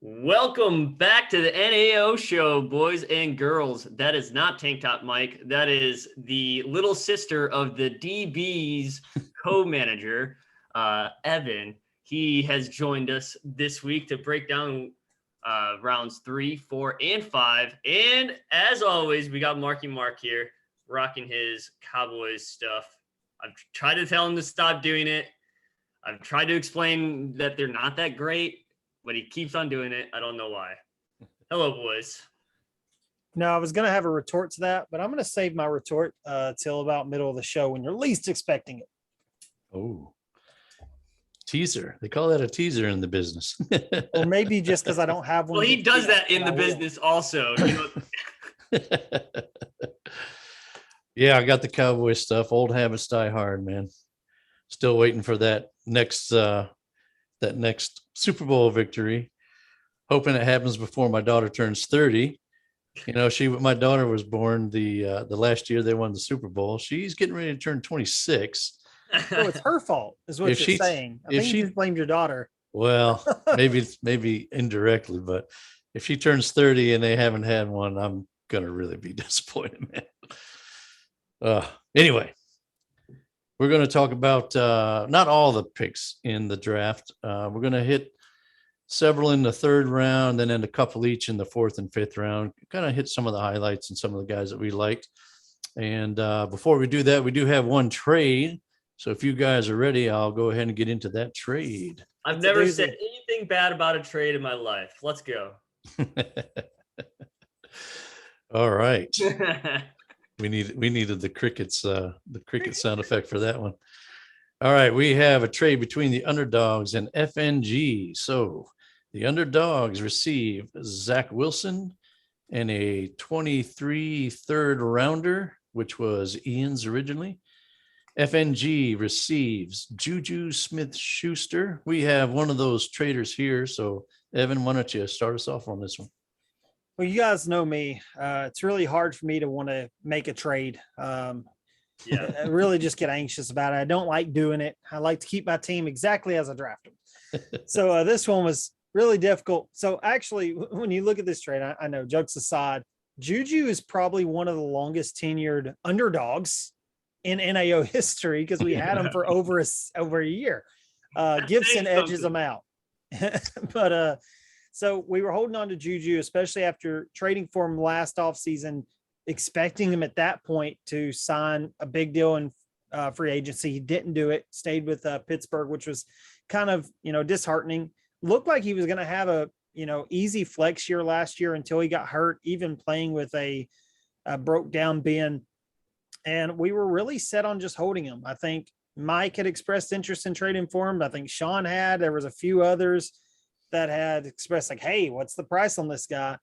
Welcome back to the NAO show, boys and girls. That is not Tank Top Mike. That is the little sister of the DB's co-manager, Evan. He has joined us this week to break down rounds 3, 4, and 5. And as always, we got Marky Mark here rocking his Cowboys stuff. I've tried to tell him to stop doing it. I've tried to explain that they're not that great, but he keeps on doing it. I don't know why. Hello, boys. No, I was going to have a retort to that, but I'm going to save my retort till about middle of the show when you're least expecting it. Oh, teaser. They call that a teaser in the business. Or maybe just because I don't have one. Well, he does that in the business also. You know? Yeah, I got the Cowboy stuff. Old habits die hard, man. Still waiting for that next Super Bowl victory. Hoping it happens before my daughter turns 30. You know, my daughter was born the last year they won the Super Bowl. She's getting ready to turn 26. Oh, it's her fault, is what you're saying. I think you just blamed your daughter. Well, maybe indirectly, but if she turns 30 and they haven't had one, I'm gonna really be disappointed, man. Anyway, we're going to talk about not all the picks in the draft. We're going to hit several in the third round and then a couple each in the fourth and fifth round. Kind of hit some of the highlights and some of the guys that we liked. And before we do that, we do have one trade. So if you guys are ready, I'll go ahead and get into that trade. I've never said anything bad about a trade in my life. Let's go. All right. We needed the cricket sound effect for that one. All right, we have a trade between the Underdogs and FNG. So the Underdogs receive Zach Wilson and a 23 third rounder, which was Ian's originally. FNG receives Juju Smith-Schuster. We have one of those traders here. So Evan, why don't you start us off on this one? Well, you guys know me. It's really hard for me to want to make a trade. I really just get anxious about it. I don't like doing it. I like to keep my team exactly as I draft them. So this one was really difficult. So actually, when you look at this trade, I know, jokes aside, Juju is probably one of the longest tenured underdogs in NAO history because we had him for over a year. Gibson edges him out. But so we were holding on to Juju, especially after trading for him last offseason, expecting him at that point to sign a big deal in free agency. He didn't do it, stayed with Pittsburgh, which was kind of, disheartening. Looked like he was going to have a, easy flex year last year until he got hurt, even playing with a broke down Ben. And we were really set on just holding him. I think Mike had expressed interest in trading for him. I think Sean had. There was a few others that had expressed like, hey, what's the price on this guy?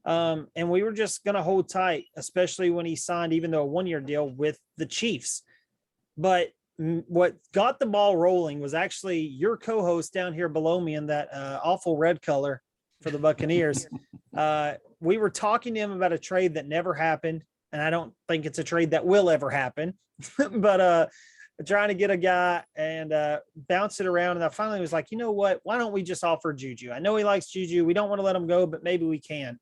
And we were just going to hold tight, especially when he signed, even though a 1-year deal with the Chiefs. But what got the ball rolling was actually your co-host down here below me in that awful red color for the Buccaneers. We were talking to him about a trade that never happened. And I don't think it's a trade that will ever happen, but trying to get a guy and bounce it around. And I finally was like, you know what? Why don't we just offer Juju? I know he likes Juju. We don't want to let him go, but maybe we can.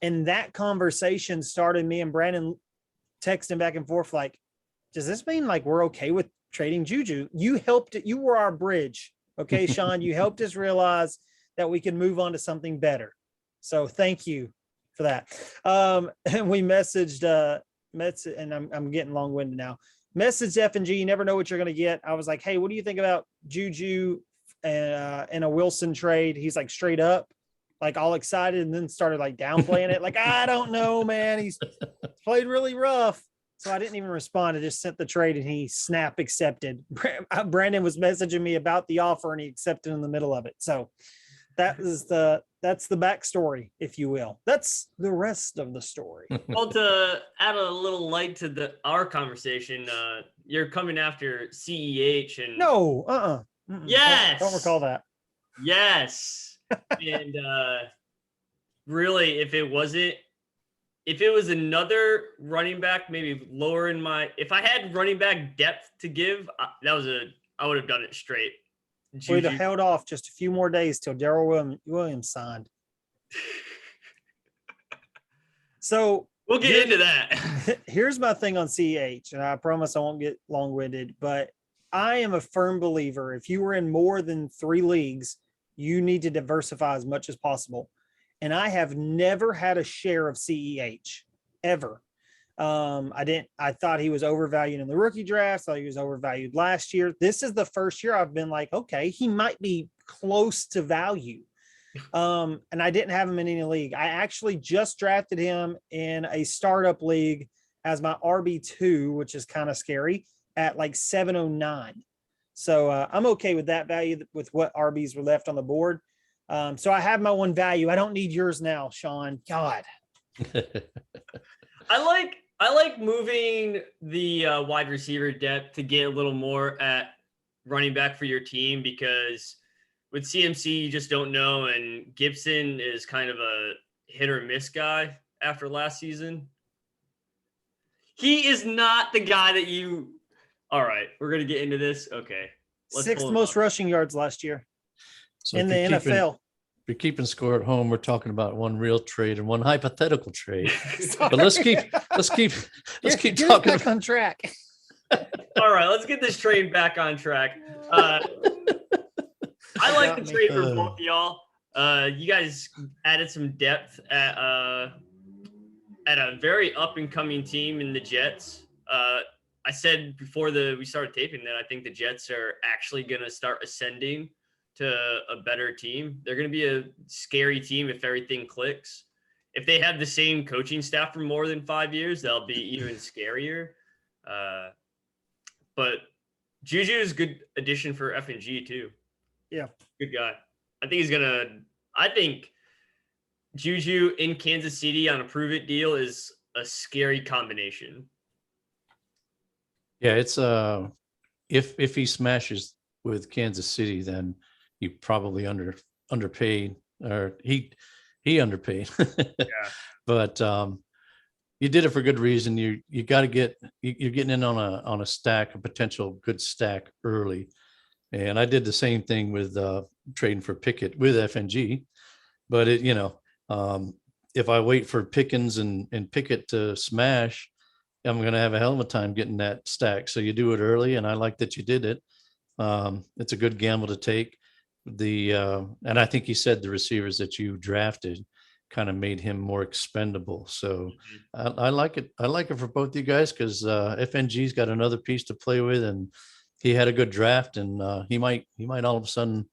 And that conversation started me and Brandon texting back and forth like, does this mean like we're okay with trading Juju? You helped it. You were our bridge. Okay, Sean, you helped us realize that we can move on to something better. So thank you for that. And we messaged, and I'm getting long-winded now. Message F&G, you never know what you're going to get. I was like, hey, what do you think about Juju and a Wilson trade? He's like straight up, like all excited, and then started like downplaying it. Like, I don't know, man. He's played really rough. So I didn't even respond. I just sent the trade and he snap accepted. Brandon was messaging me about the offer and he accepted in the middle of it. So that's the backstory, if you will. That's the rest of the story. Well, to add a little light to our conversation, you're coming after CEH and no, yes, don't recall that. Yes, and really, if it was another running back, maybe lower in if I had running back depth to give, I would have done it straight. We'd have held off just a few more days till Darrell Williams signed. So we'll get into that. Here's my thing on CEH, and I promise I won't get long-winded, but I am a firm believer. If you were in more than 3 leagues, you need to diversify as much as possible. And I have never had a share of CEH ever. I thought he was overvalued in the rookie draft. Thought he was overvalued last year. This is the first year I've been like, okay, he might be close to value. And I didn't have him in any league. I actually just drafted him in a startup league as my RB2, which is kind of scary, at like 709. So I'm okay with that value with what RBs were left on the board. So I have my one value. I don't need yours now, Sean. God. I like moving the wide receiver depth to get a little more at running back for your team, because with CMC, you just don't know. And Gibson is kind of a hit or miss guy after last season. He is not the guy that you. All right, we're going to get into this. Okay. 6th most rushing yards last year in the NFL. If you're keeping score at home, we're talking about one real trade and one hypothetical trade. But let's keep talking back on track. All right, let's get this train back on track. I like the trade for both of y'all. You guys added some depth at a very up and coming team in the Jets. I said before we started taping that I think the Jets are actually going to start ascending to a better team. They're going to be a scary team if everything clicks. If they have the same coaching staff for more than 5 years, they'll be even scarier. But Juju is a good addition for F&G too. Yeah. Good guy. I think Juju in Kansas City on a prove it deal is a scary combination. Yeah, it's if he smashes with Kansas City, then he probably underpaid, or he underpaid. Yeah. But you did it for good reason. You got to you're getting in on a potential good stack early. And I did the same thing with trading for Pickett with FNG, but if I wait for Pickens and Pickett to smash, I'm going to have a hell of a time getting that stack. So you do it early, and I like that you did it. It's a good gamble to take. And I think you said the receivers that you drafted kind of made him more expendable. So I like it. I like it for both you guys, because FNG's got another piece to play with, and he had a good draft, and he might all of a sudden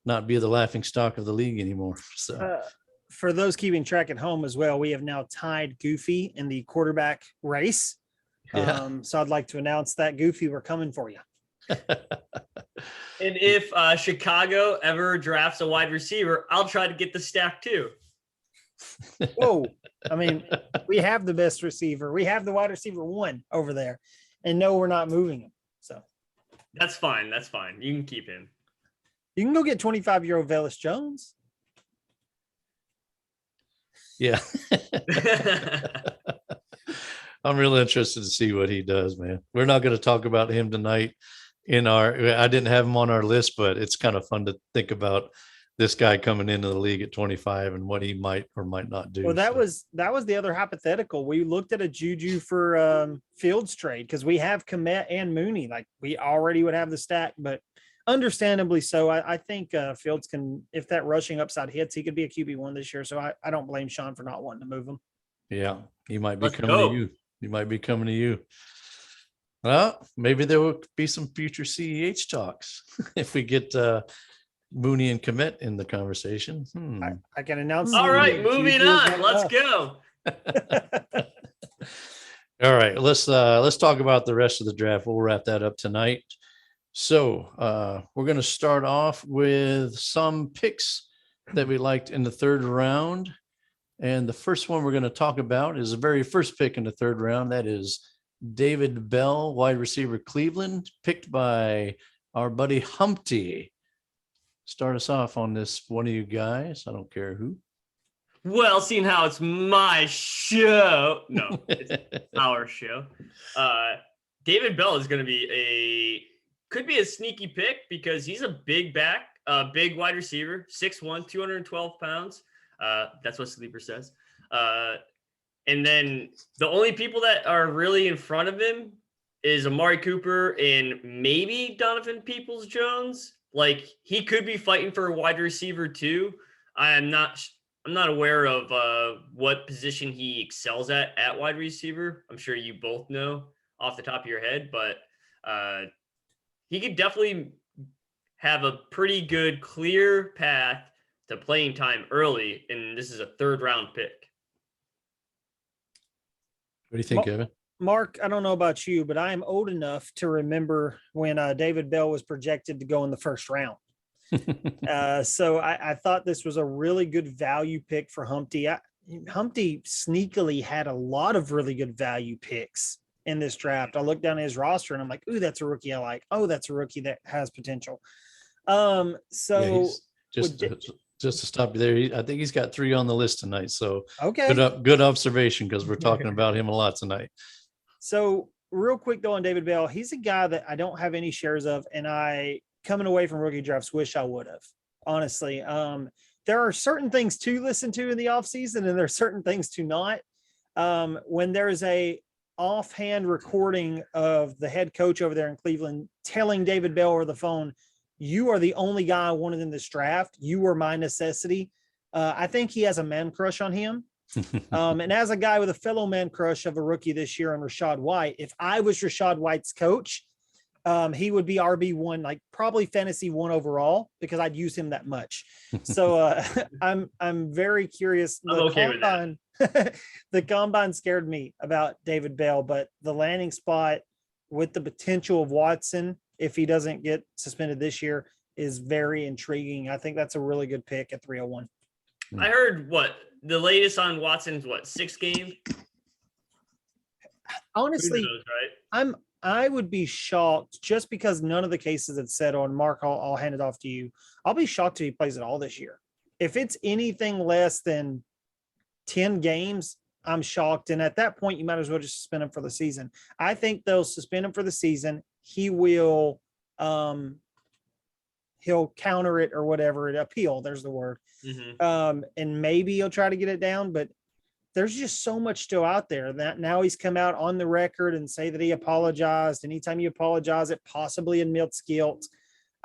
not be the laughing stock of the league anymore. So for those keeping track at home as well, we have now tied Goofy in the quarterback race. Yeah. So I'd like to announce that, Goofy, we're coming for you. And if Chicago ever drafts a wide receiver, I'll try to get the stack too. Whoa. I mean, we have the best receiver. We have the wide receiver 1 over there, and no, we're not moving him. So that's fine. That's fine. You can keep him. You can go get 25-year-old Velus Jones. Yeah. I'm really interested to see what he does, man. We're not going to talk about him tonight I didn't have him on our list, but it's kind of fun to think about this guy coming into the league at 25 and what he might or might not do. Well, that was the other hypothetical. We looked at a Juju for Fields trade, because we have Kmet and Mooney. Like, we already would have the stack, but understandably so. I think Fields can, if that rushing upside hits, he could be a QB1 this year. So I don't blame Sean for not wanting to move him. Yeah, he might be coming to you. He might be coming to you. Well, maybe there will be some future CEH talks if we get Mooney and Kmet in the conversation. I can announce. All right, moving on. Let's go. All right, let's talk about the rest of the draft. We'll wrap that up tonight. So we're going to start off with some picks that we liked in the 3rd round. And the first one we're going to talk about is the very first pick in the 3rd round. That is David Bell, wide receiver, Cleveland, picked by our buddy Humpty. Start us off on this, one of you guys. I don't care who. Well, seeing how it's my show. No, it's our show. David Bell is going to could be a sneaky pick, because he's a big back, big wide receiver, 6'1", 212 pounds. That's what Sleeper says. And then the only people that are really in front of him is Amari Cooper and maybe Donovan Peoples-Jones. Like, he could be fighting for a wide receiver too. I'm not aware of what position he excels at wide receiver. I'm sure you both know off the top of your head, but he could definitely have a pretty good, clear path to playing time early, and this is a 3rd round pick. What do you think, Evan? Mark, I don't know about you, but I am old enough to remember when David Bell was projected to go in the 1st round. So I thought this was a really good value pick for Humpty. Humpty sneakily had a lot of really good value picks in this draft. I looked down at his roster and I'm like, ooh, that's a rookie I like. Oh, that's a rookie that has potential. Just to stop you there, I think he's got 3 on the list tonight. So okay, good observation, because we're talking about him a lot tonight. So real quick though, on David Bell, he's a guy that I don't have any shares of, and I, coming away from rookie drafts, wish I would have. Honestly, there are certain things to listen to in the offseason, and there are certain things to not. When there's a offhand recording of the head coach over there in Cleveland telling David Bell over the phone, "You are the only guy I wanted in this draft. You were my necessity." I think he has a man crush on him. And as a guy with a fellow man crush of a rookie this year on Rachaad White, if I was Rachaad White's coach, he would be RB1, like probably fantasy 1 overall, because I'd use him that much. So I'm very curious. I'm okay with that. The combine scared me about David Bell, but the landing spot with the potential of Watson, if he doesn't get suspended this year, is very intriguing. I think that's a really good pick at 301. I heard the latest on Watson's 6th game. Honestly, Who knows, right? I would be shocked, just because none of the cases have said on. Mark, I'll hand it off to you. I'll be shocked if he plays at all this year. If it's anything less than 10 games, I'm shocked. And at that point, you might as well just suspend him for the season. I think they'll suspend him for the season. He will, he'll counter it or whatever, appeal. There's the word. Mm-hmm. And maybe he'll try to get it down, but there's just so much still out there that now he's come out on the record and say that he apologized. Anytime you apologize, it possibly admits guilt.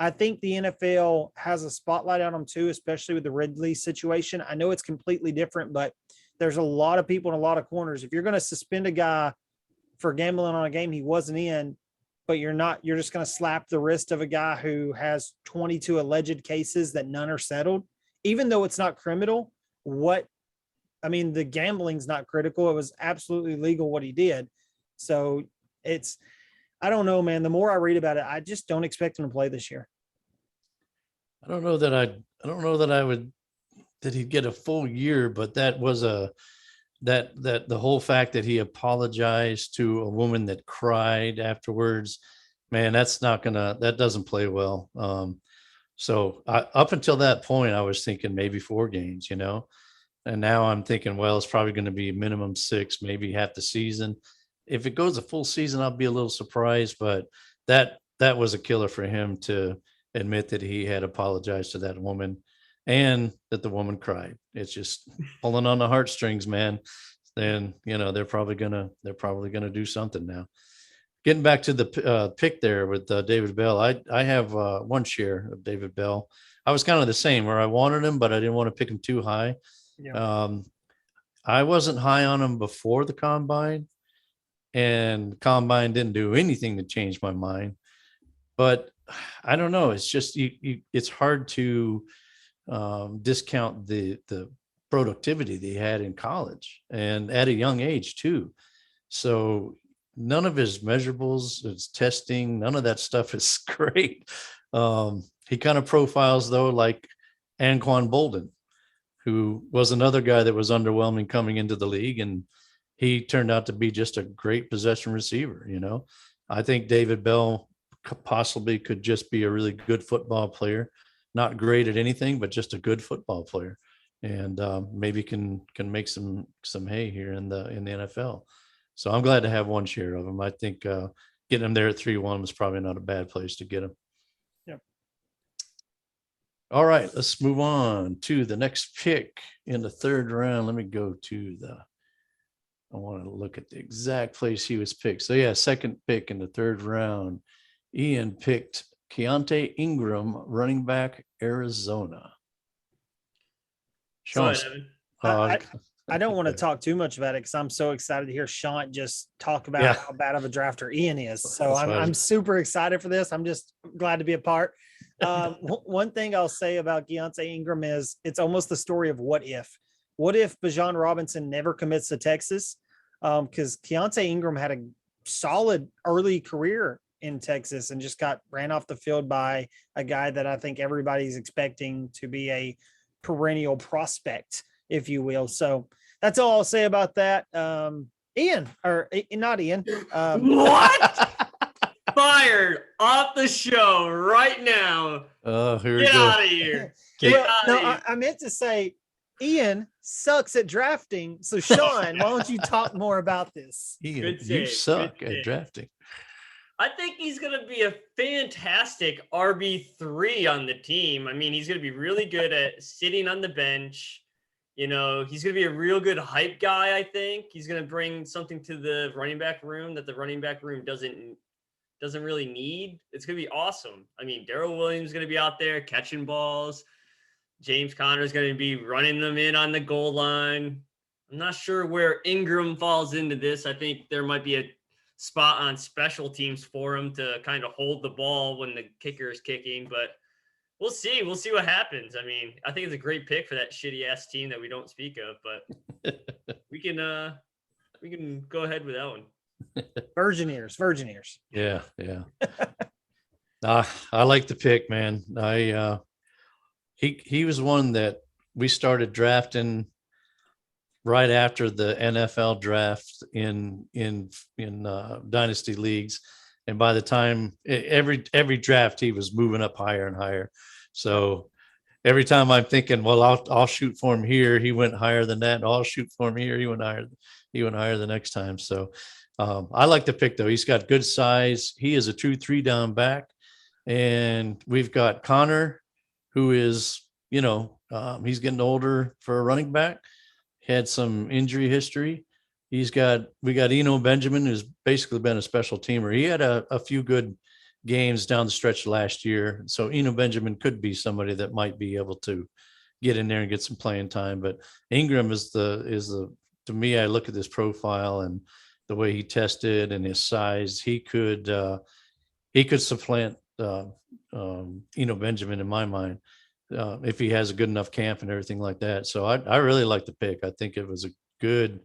I think the NFL has a spotlight on him too, especially with the Ridley situation. I know it's completely different, but there's a lot of people in a lot of corners. If you're going to suspend a guy for gambling on a game he wasn't in, but you're just going to slap the wrist of a guy who has 22 alleged cases that none are settled, even though it's not criminal. The gambling's not critical. It was absolutely legal what he did. So I don't know, man. The more I read about it, I just don't expect him to play this year. I don't know that I would, that he'd get a full year, but that was that the whole fact that he apologized to a woman that cried afterwards, man, that doesn't play well. So up until that point, I was thinking maybe 4 games, and now I'm thinking, well, it's probably going to be minimum 6, maybe half the season. If it goes a full season, I'll be a little surprised, but that was a killer for him to admit that he had apologized to that woman and that the woman cried. It's just pulling on the heartstrings, man. Then, they're probably gonna do something now. Getting back to the pick there with David Bell, I have 1 share of David Bell. I was kind of the same, where I wanted him, but I didn't want to pick him too high. Yeah. I wasn't high on him before the combine, and combine didn't do anything to change my mind. But I don't know. It's just it's hard to discount the productivity that he had in college and at a young age too. So none of his measurables, his testing, none of that stuff is great. He kind of profiles though like Anquan Bolden, who was another guy that was underwhelming coming into the league, and he turned out to be just a great possession receiver. I think David Bell possibly could just be a really good football player, not great at anything, but just a good football player, and maybe can make some hay here in the NFL. So I'm glad to have 1 share of him. I think getting him there at 3-1 was probably not a bad place to get him. Yep. All right, let's move on to the next pick in the third round. Let me go to I want to look at the exact place he was picked. So yeah, second pick in the third round. Ian picked Keontae Ingram, running back, Arizona. Go Sean, ahead, Evan. I don't want to talk too much about it because I'm so excited to hear Sean just talk about Yeah. how bad of a drafter Ian is. So That's why I I'm was- super excited for this. I'm just glad to be a part. One thing I'll say about Keontae Ingram is it's almost the story of what if. What if Bijan Robinson never commits to Texas? Because Keontae Ingram had a solid early career in Texas and just got ran off the field by a guy that I think everybody's expecting to be a perennial prospect, if you will. So that's all I'll say about that. Ian, or not Ian. What? Fired off the show right now. Oh, here we Get go. out of here. Get Get Well, out no, of here. I meant to say Ian sucks at drafting. So Sean, why don't you talk more about this? Ian, Good you save, suck good at save. drafting. I think he's going to be a fantastic RB3 on the team. I mean, he's going to be really good at sitting on the bench. You know, he's going to be a real good hype guy, I think. He's going to bring something to the running back room that the running back room doesn't really need. It's going to be awesome. I mean, Darrell Williams is going to be out there catching balls. James Conner is going to be running them in on the goal line. I'm not sure where Ingram falls into this. I think there might be a spot on special teams for him to kind of hold the ball when the kicker is kicking, but we'll see. We'll see what happens. I mean, I think it's a great pick for that shitty ass team that we don't speak of, but we can go ahead with that one. Virgin ears. Yeah. I like the pick, man. He was one that we started drafting right after the NFL draft in dynasty leagues, and by the time every draft he was moving up higher and higher. So every time I'm thinking, well, I'll shoot for him here, he went higher than that. I'll shoot for him here, he went higher the next time. So I like the pick though. He's got good size. He is a true 3-down back, and we've got Connor, who is he's getting older for a running back. Had some injury history. We got Eno Benjamin, who's basically been a special teamer. He had a few good games down the stretch last year. So Eno Benjamin could be somebody that might be able to get in there and get some playing time. But Ingram is the to me, I look at this profile and the way he tested and his size, he could supplant Eno Benjamin in my mind. If he has a good enough camp and everything like that. So I really like the pick. I think it was a good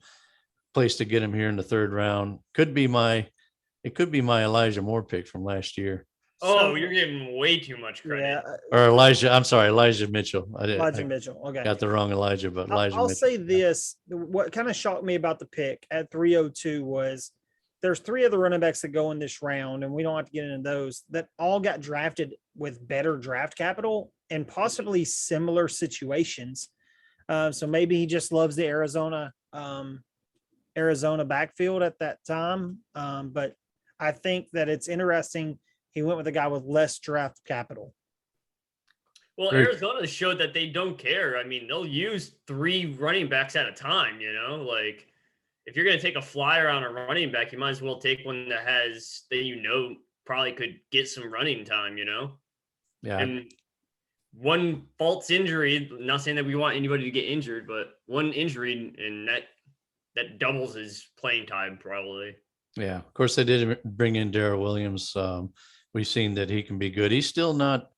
place to get him here in the third round. It could be my Elijah Moore pick from last year. Oh, you're giving way too much credit. Yeah, Or Elijah Mitchell. Elijah Mitchell. Okay. Got the wrong Elijah, but Elijah I'll Mitchell. say this. What kind of shocked me about the pick at 302 was there's 3 other running backs that go in this round, and we don't have to get into those, that all got drafted with better draft capital and possibly similar situations. So maybe he just loves the Arizona backfield at that time. But I think that it's interesting. He went with a guy with less draft capital. Well, Great. Arizona showed that they don't care. I mean, they'll use 3 running backs at a time, like if you're going to take a flyer on a running back, you might as well take one that probably could get some running time, Yeah. And one false injury, not saying that we want anybody to get injured, but one injury and that doubles his playing time probably. Yeah. Of course, they did bring in Darrell Williams. We've seen that he can be good. He's still not.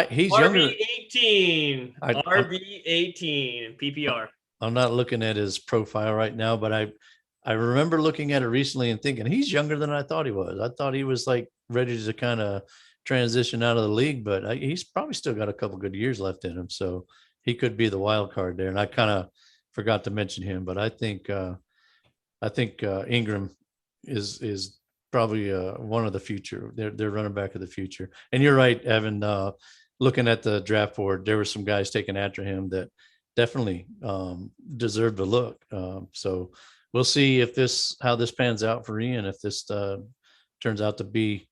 He's younger. RB18, RB18 PPR. I'm not looking at his profile right now, but I remember looking at it recently and thinking he's younger than I thought he was. I thought he was like ready to kind of transition out of the league, but he's probably still got a couple good years left in him. So he could be the wild card there. And I kind of forgot to mention him, but I think Ingram is probably one of the future. They're running back of the future. And you're right, Evan. Looking at the draft board, there were some guys taken after him that definitely deserved a look. So we'll see how this pans out for Ian. If this turns out to be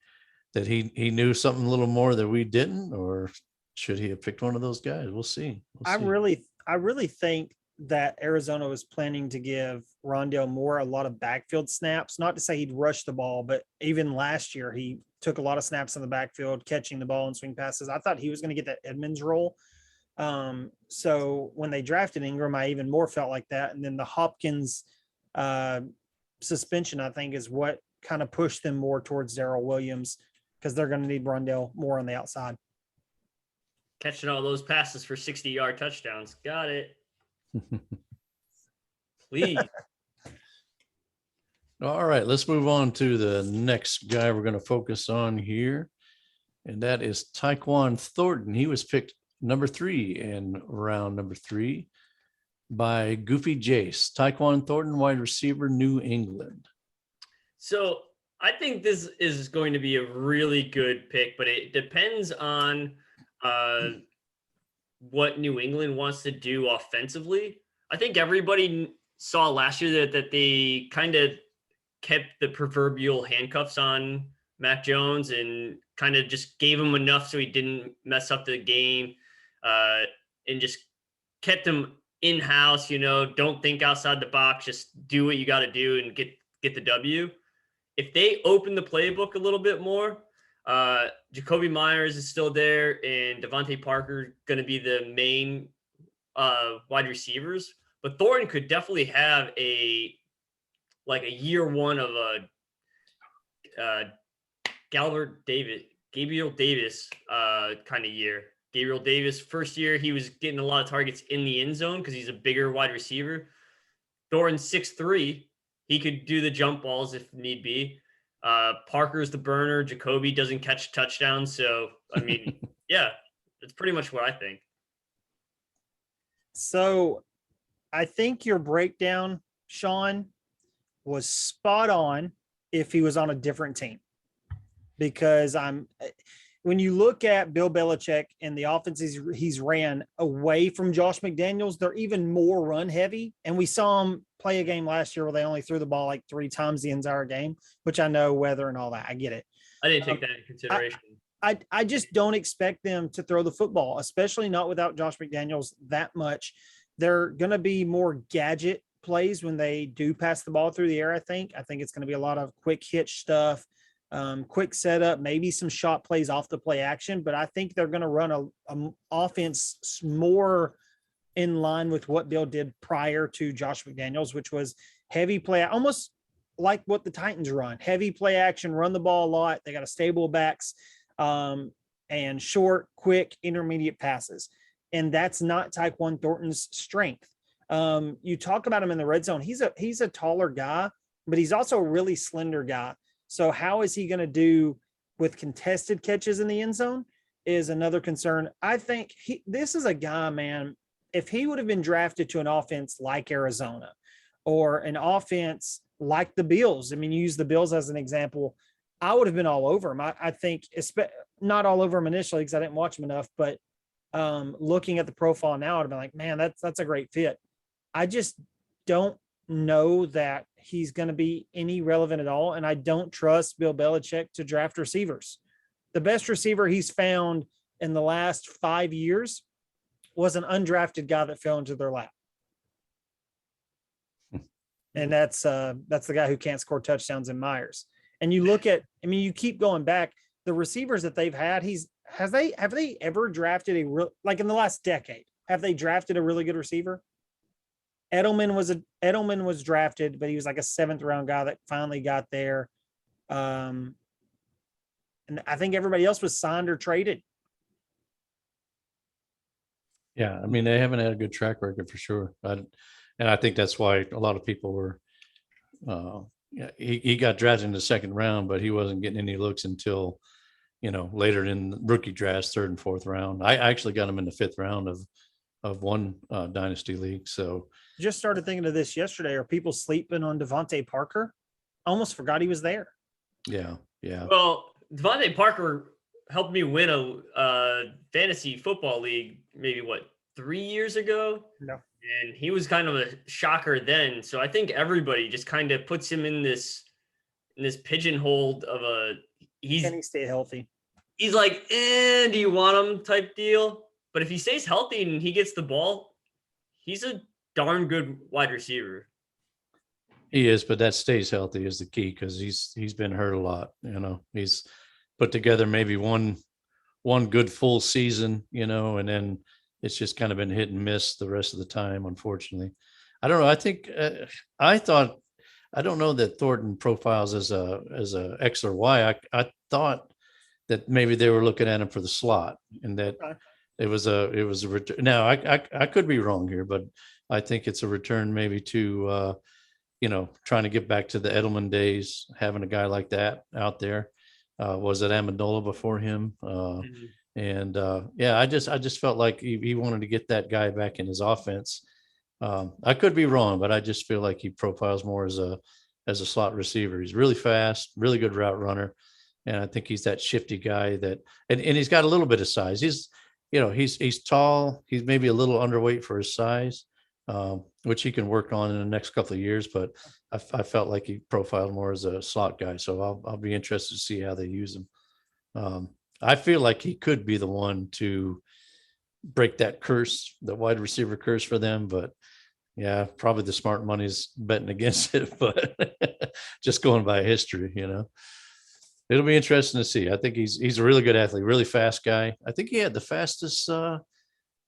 that he knew something a little more that we didn't, or should he have picked one of those guys? We'll see. I really think that Arizona was planning to give Rondale Moore a lot of backfield snaps. Not to say he'd rush the ball, but even last year he took a lot of snaps in the backfield, catching the ball and swing passes. I thought he was going to get that Edmonds role. So when they drafted Ingram, I even more felt like that. And then the Hopkins suspension, I think, is what kind of pushed them more towards Darrell Williams, because they're going to need Rondale more on the outside. Catching all those passes for 60-yard touchdowns. Got it. Please. All right, let's move on to the next guy we're going to focus on here, and that is Taekwon Thornton. He was picked number 3 in round number 3 by Goofy Jace. Taekwon Thornton, wide receiver, New England. So I think this is going to be a really good pick, but it depends on what New England wants to do offensively. I think everybody saw last year that they kind of kept the proverbial handcuffs on Mac Jones and kind of just gave him enough so he didn't mess up the game, and just kept him in-house. Don't think outside the box, just do what you got to do and get the W. If they open the playbook a little bit more, Jacoby Myers is still there, and Devontae Parker going to be the main wide receivers. But Thornton could definitely have a year one of a Gabriel Davis kind of year. Gabriel Davis, first year, he was getting a lot of targets in the end zone because he's a bigger wide receiver. Thornton's 6'3". He could do the jump balls if need be. Parker's the burner. Jacoby doesn't catch touchdowns. So, I mean, yeah, that's pretty much what I think. So I think your breakdown, Sean, was spot on if he was on a different team. Because when you look at Bill Belichick and the offenses he's ran away from Josh McDaniels, they're even more run heavy. And we saw him play a game last year where they only threw the ball like 3 times the entire game, which I know weather and all that. I get it. I didn't take that into consideration. I just don't expect them to throw the football, especially not without Josh McDaniels that much. They're going to be more gadget plays when they do pass the ball through the air. I think it's going to be a lot of quick hitch stuff, quick setup, maybe some shot plays off the play action, but I think they're going to run a offense more in line with what Bill did prior to Josh McDaniels, which was heavy play, almost like what the Titans run, heavy play action, run the ball a lot. They got a stable backs, and short, quick, intermediate passes. And that's not Taekwon Thornton's strength. You talk about him in the red zone. He's a taller guy, but he's also a really slender guy. So how is he going to do with contested catches in the end zone is another concern. I think this is a guy, man, if he would have been drafted to an offense like Arizona or an offense like the Bills, I mean, you use the Bills as an example, I would have been all over him. I think not all over him initially because I didn't watch him enough, but looking at the profile now, I'd have been like, man, that's a great fit. I just don't know that he's going to be any relevant at all. And I don't trust Bill Belichick to draft receivers. The best receiver he's found in the last 5 years was an undrafted guy that fell into their lap. And that's the guy who can't score touchdowns in Myers. And you look at, I mean, you keep going back, the receivers that they've had, have they ever drafted a real, like in the last decade, have they drafted a really good receiver? Edelman was drafted, but he was like a 7th round guy that finally got there. And I think everybody else was signed or traded. Yeah, I mean, they haven't had a good track record for sure. And I think that's why a lot of people were, he got drafted in the 2nd round, but he wasn't getting any looks until, later in the rookie drafts, 3rd and 4th round. I actually got him in the 5th round of one dynasty league. So just started thinking of this yesterday. Are people sleeping on Devontae Parker? Almost forgot he was there. Yeah. Well, Devontae Parker helped me win a fantasy football league maybe 3 years ago. No. And he was kind of a shocker then. So I think everybody just kind of puts him in this pigeonhole of can he stay healthy? he's like, do you want him type deal? But if he stays healthy and he gets the ball, he's a darn good wide receiver. He is, but that stays healthy is the key, because he's been hurt a lot. He's put together maybe one good full season, and then it's just kind of been hit and miss the rest of the time, unfortunately. I don't know. I think I don't know that Thornton profiles as a X or Y. I thought that maybe they were looking at him for the slot, and that it was a return. Now I could be wrong here, but I think it's a return maybe to trying to get back to the Edelman days, having a guy like that out there. Was it Amendola before him? And I just felt like he wanted to get that guy back in his offense. I could be wrong, but I just feel like he profiles more as a slot receiver. He's really fast, really good route runner. And I think he's that shifty guy and he's got a little bit of size. He's tall. He's maybe a little underweight for his size, which he can work on in the next couple of years. But I felt like he profiled more as a slot guy. So I'll be interested to see how they use him. I feel like he could be the one to break that curse, the wide receiver curse for them. But yeah, probably the smart money's betting against it, but just going by history, it'll be interesting to see. I think he's a really good athlete, really fast guy. I think he had the fastest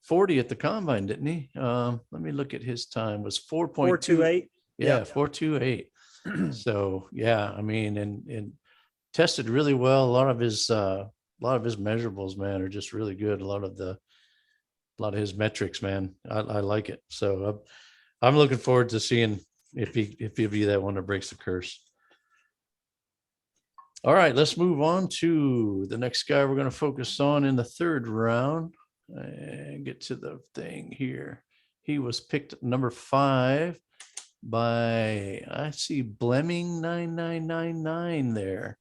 40 at the combine, didn't he? Let me look at his time. It was 4.428. Yeah, 4.28. So yeah, I mean, and tested really well. A lot of his measurables, man, are just really good. A lot of his metrics, man. I like it. So I'm looking forward to seeing if he'll be that one that breaks the curse. All right, let's move on to the next guy we're going to focus on in the third round and get to the thing here. He was picked number 5 by, I see Blemming 9999 there.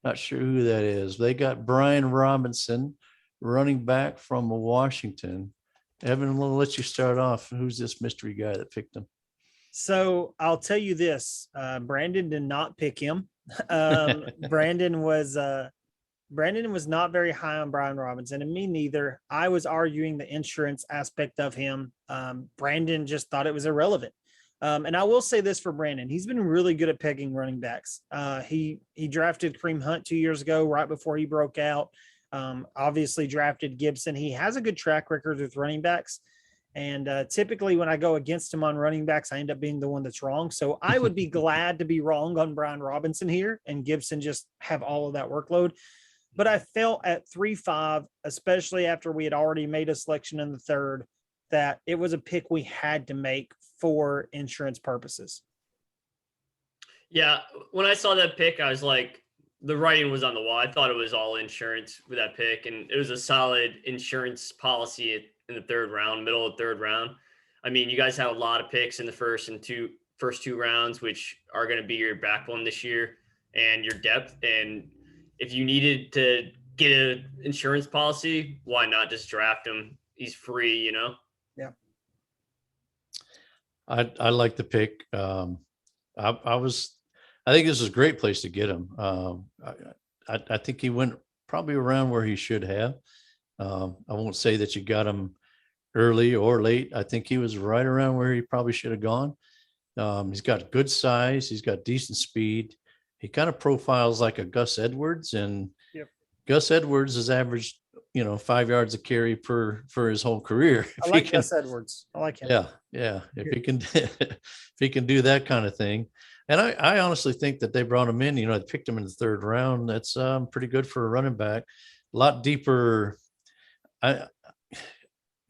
Not sure who that is. They got Brian Robinson, running back from Washington. Evan, we'll let you start off. Who's this mystery guy that picked him? So I'll tell you this, Brandon did not pick him. Brandon was not very high on Brian Robinson, and me neither. I was arguing the insurance aspect of him. Brandon just thought it was irrelevant. And I will say this for Brandon, he's been really good at picking running backs. He drafted Kareem Hunt 2 years ago, right before he broke out. Obviously drafted Gibson. He has a good track record with running backs. And typically when I go against him on running backs, I end up being the one that's wrong. So I would be glad to be wrong on Brian Robinson here and Gibson just have all of that workload. But I felt at 3-5, especially after we had already made a selection in the third, that it was a pick we had to make for insurance purposes. Yeah, when I saw that pick, I was like, the writing was on the wall. I thought it was all insurance with that pick, and it was a solid insurance policy in the third round, middle of the third round. I mean, you guys had a lot of picks in the first two rounds, which are going to be your backbone this year and your depth. And if you needed to get an insurance policy, why not just draft him? He's free, Yeah. I like the pick. I think this is a great place to get him. I think he went probably around where he should have. I won't say that you got him early or late. I think he was right around where he probably should have gone. He's got good size. He's got decent speed. He kind of profiles like a Gus Edwards, and Gus Edwards has averaged, 5 yards a carry for his whole career. I like Gus Edwards. I like him. Yeah. If he can do that kind of thing. And I honestly think that they brought him in, they picked him in the third round. That's pretty good for a running back. A lot deeper. Talking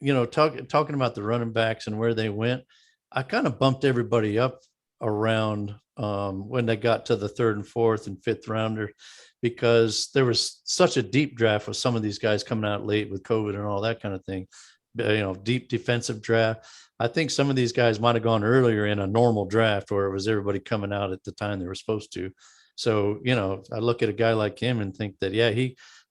about the running backs and where they went, I kind of bumped everybody up around when they got to the third and fourth and fifth rounder, because there was such a deep draft with some of these guys coming out late with COVID and all that kind of thing. Deep defensive draft. I think some of these guys might have gone earlier in a normal draft where it was everybody coming out at the time they were supposed to. So, I look at a guy like him and think that,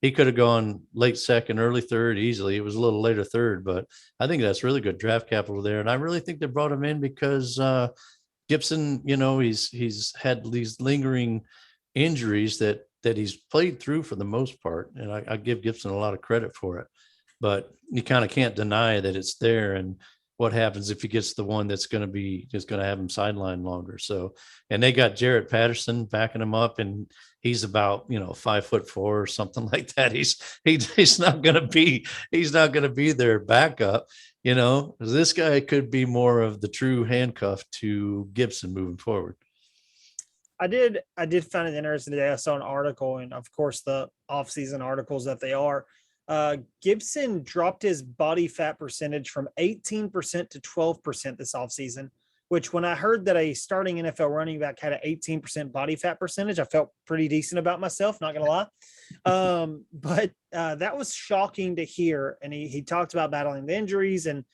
he could have gone late second, early third easily. It was a little later third, but I think that's really good draft capital there. And I really think they brought him in because Gibson, he's had these lingering injuries that he's played through for the most part. And I give Gibson a lot of credit for it, but you kind of can't deny that it's there. And what happens if he gets the one that's going to have him sidelined longer? So, and they got Jarrett Patterson backing him up, and he's about 5'4" or something like that. He's not going to be their backup. This guy could be more of the true handcuff to Gibson moving forward. I did find it interesting today. I saw an article, and of course the off-season articles that they are. Gibson dropped his body fat percentage from 18% to 12% this offseason, which when I heard that a starting NFL running back had an 18% body fat percentage, I felt pretty decent about myself, not going to lie. But that was shocking to hear. And he talked about battling the injuries and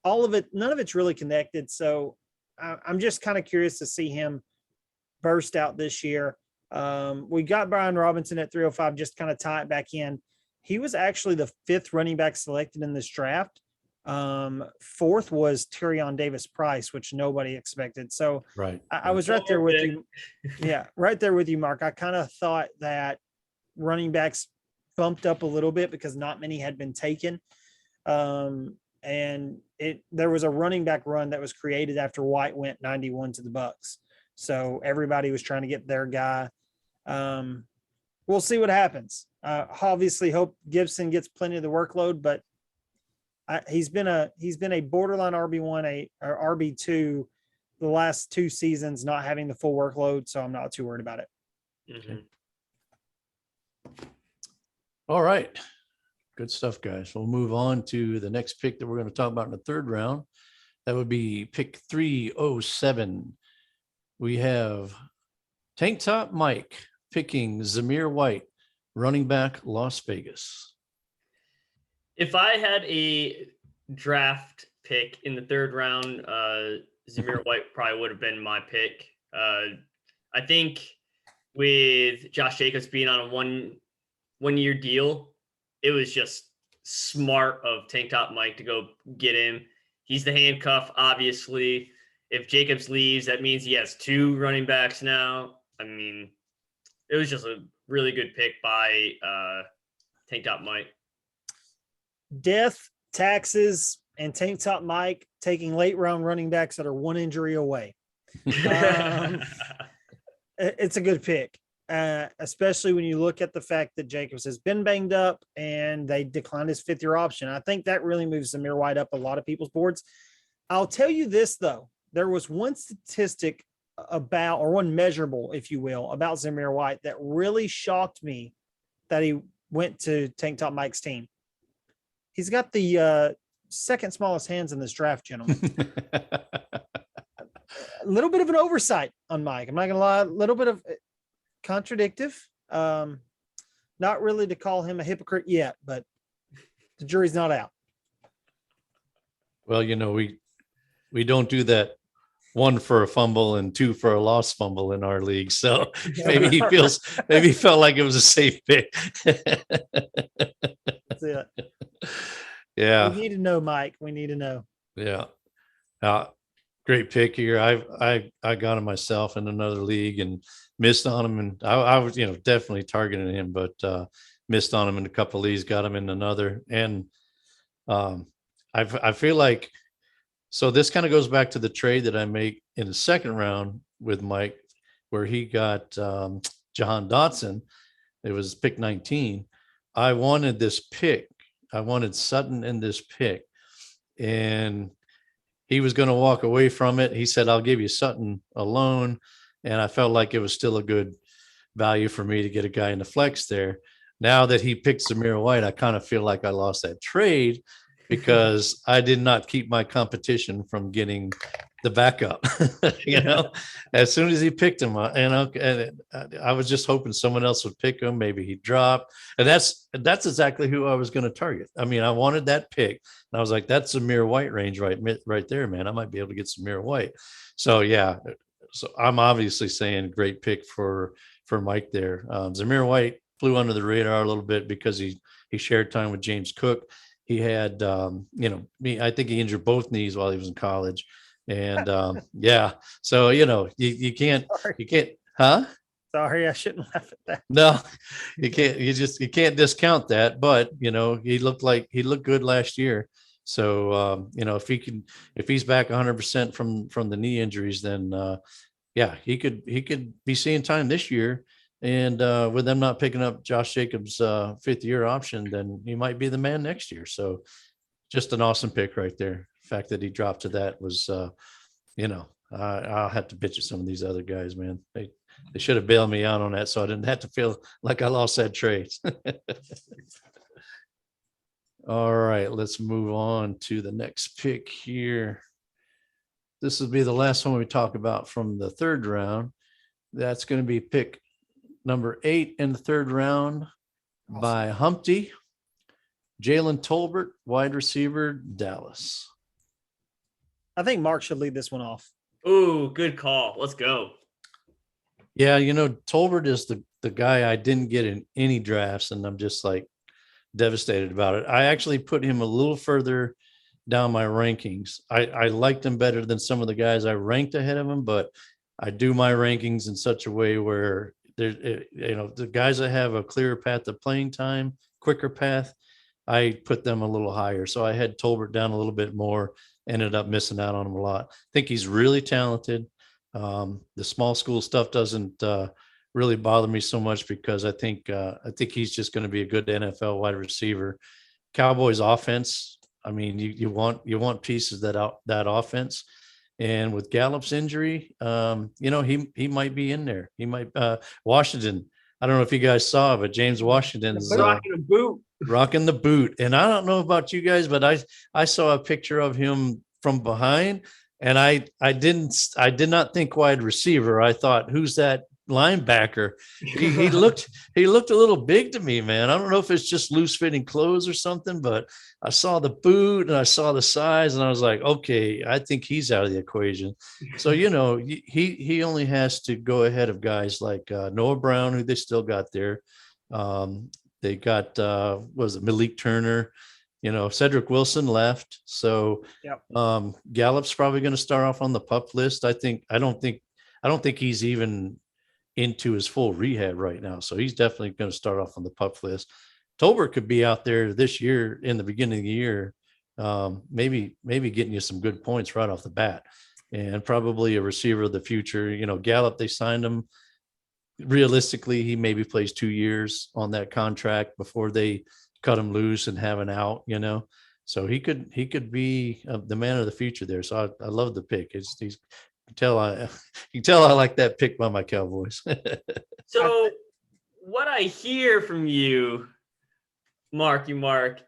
all of it. None of it's really connected. So I'm just kind of curious to see him burst out this year. We got Brian Robinson at 305, just kind of tie it back in. He was actually the 5th running back selected in this draft. 4th was Tyrion Davis-Price, which nobody expected. So right. I was right there with you. Yeah, right there with you, Mark. I kind of thought that running backs bumped up a little bit because not many had been taken. And there was a running back run that was created after White went 91 to the Bucs. So everybody was trying to get their guy. We'll see what happens. Obviously hope Gibson gets plenty of the workload, but he's been a borderline RB1, or RB2 the last 2 seasons, not having the full workload. So I'm not too worried about it. Mm-hmm. All right. Good stuff, guys. We'll move on to the next pick that we're going to talk about in the 3rd round. That would be pick 307. We have Tank Top Mike picking Zamir White, running back, Las Vegas. If I had a draft pick in the 3rd round, Zamir White probably would have been my pick. I think with Josh Jacobs being on a one-year deal, it was just smart of Tank Top Mike to go get him. He's the handcuff, obviously. If Jacobs leaves, that means he has 2 running backs now. I mean, it was just a really good pick by Tank Top Mike. Death, taxes, and Tank Top Mike taking late round running backs that are 1 injury away. It's a good pick, especially when you look at the fact that Jacobs has been banged up and they declined his 5th-year option. I think that really moves Zamir White up a lot of people's boards. I'll tell you this, though. There was one statistic about, or one measurable, if you will, about Zamir White that really shocked me that he went to Tank Top Mike's team. He's got the 2nd smallest hands in this draft, gentlemen. A little bit of an oversight on Mike. I'm not going to lie. A little bit of contradictive. Not really to call him a hypocrite yet, but the jury's not out. Well, we don't do that 1 for a fumble and 2 for a lost fumble in our league. So maybe he felt like it was a safe pick. That's it. Yeah. We need to know, Mike. We need to know. Yeah. Great pick here. I got him myself in another league and missed on him. And I was, definitely targeting him, but missed on him in a couple of leagues, got him in another. And I feel like, so this kind of goes back to the trade that I make in the 2nd round with Mike, where he got Jahan Dotson. It was pick 19. I wanted this pick. I wanted Sutton in this pick, and he was going to walk away from it. He said, I'll give you Sutton alone. And I felt like it was still a good value for me to get a guy in the flex there. Now that he picked Zamir White, I kind of feel like I lost that trade because I did not keep my competition from getting the backup. As soon as he picked him, and I was just hoping someone else would pick him. Maybe he'd drop, and that's exactly who I was going to target. I mean, I wanted that pick, and I was like, that's Zamir White range right there, man. I might be able to get Zamir White. So yeah, so I'm obviously saying great pick for Mike there. Zamir White flew under the radar a little bit because he shared time with James Cook. He had, I think he injured both knees while he was in college. And yeah, so, you can't, huh? Sorry, I shouldn't laugh at that. No, you can't. You can't discount that. But he looked good last year. So if he's back 100% from the knee injuries, then yeah, he could be seeing time this year. And with them not picking up Josh Jacobs' 5th-year option, then he might be the man next year. So just an awesome pick right there. The fact that he dropped to that was, I'll have to bitch at some of these other guys, man. They should have bailed me out on that, so I didn't have to feel like I lost that trade. All right, let's move on to the next pick here. This will be the last one we talk about from the 3rd round. That's going to be pick number 8 in the 3rd round by Humpty. Jalen Tolbert, wide receiver, Dallas. I think Mark should lead this one off. Ooh, good call. Let's go. Yeah, Tolbert is the guy I didn't get in any drafts, and I'm just like devastated about it. I actually put him a little further down my rankings. I liked him better than some of the guys I ranked ahead of him, but I do my rankings in such a way where the guys that have a clearer path to playing time, quicker path, I put them a little higher. So I had Tolbert down a little bit more, ended up missing out on him a lot. I think he's really talented. The small school stuff doesn't really bother me so much because I think he's just going to be a good NFL wide receiver. Cowboys offense, I mean, you want pieces that offense. And with Gallup's injury, he might be in there. He might Washington. I don't know if you guys saw, but James Washington's rocking the boot. And I don't know about you guys, but I saw a picture of him from behind, and I did not think wide receiver. I thought, who's that linebacker? He looked a little big to me, man. I don't know if it's just loose fitting clothes or something, but I saw the boot and I saw the size, and I was like, okay, I think he's out of the equation. So he only has to go ahead of guys like Noah Brown, who they still got there. They got Malik Turner. Cedric Wilson left, so yep. Gallup's probably going to start off on the PUP list. I don't think he's even into his full rehab right now, so he's definitely going to start off on the PUP list. Tolbert could be out there this year in the beginning of the year, maybe getting you some good points right off the bat, and probably a receiver of the future. Gallup, they signed him. Realistically, he maybe plays 2 years on that contract before they cut him loose and have an out, so he could be the man of the future there. So I love the pick. You can tell I like that pick by my Cowboys. So what I hear from you, Mark,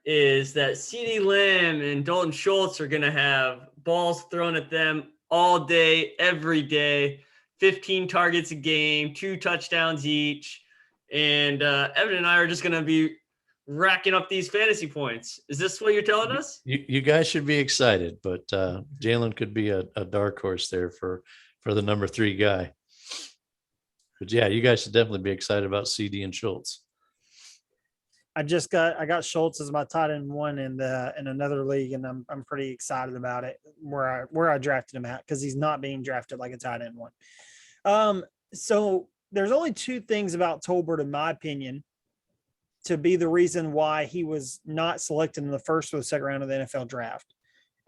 is that CeeDee Lamb and Dalton Schultz are going to have balls thrown at them all day, every day, 15 targets a game, 2 touchdowns each. And Evan and I are just going to be racking up these fantasy points. Is this what you're telling us? You guys should be excited, but Jalen could be a dark horse there for the number 3 guy. But yeah, you guys should definitely be excited about CD and Schultz. I got Schultz as my tight end 1 in another league, and I'm pretty excited about it where I drafted him at, because he's not being drafted like a tight end 1. So there's only 2 things about Tolbert, in my opinion, to be the reason why he was not selected in the 1st or the 2nd round of the NFL draft,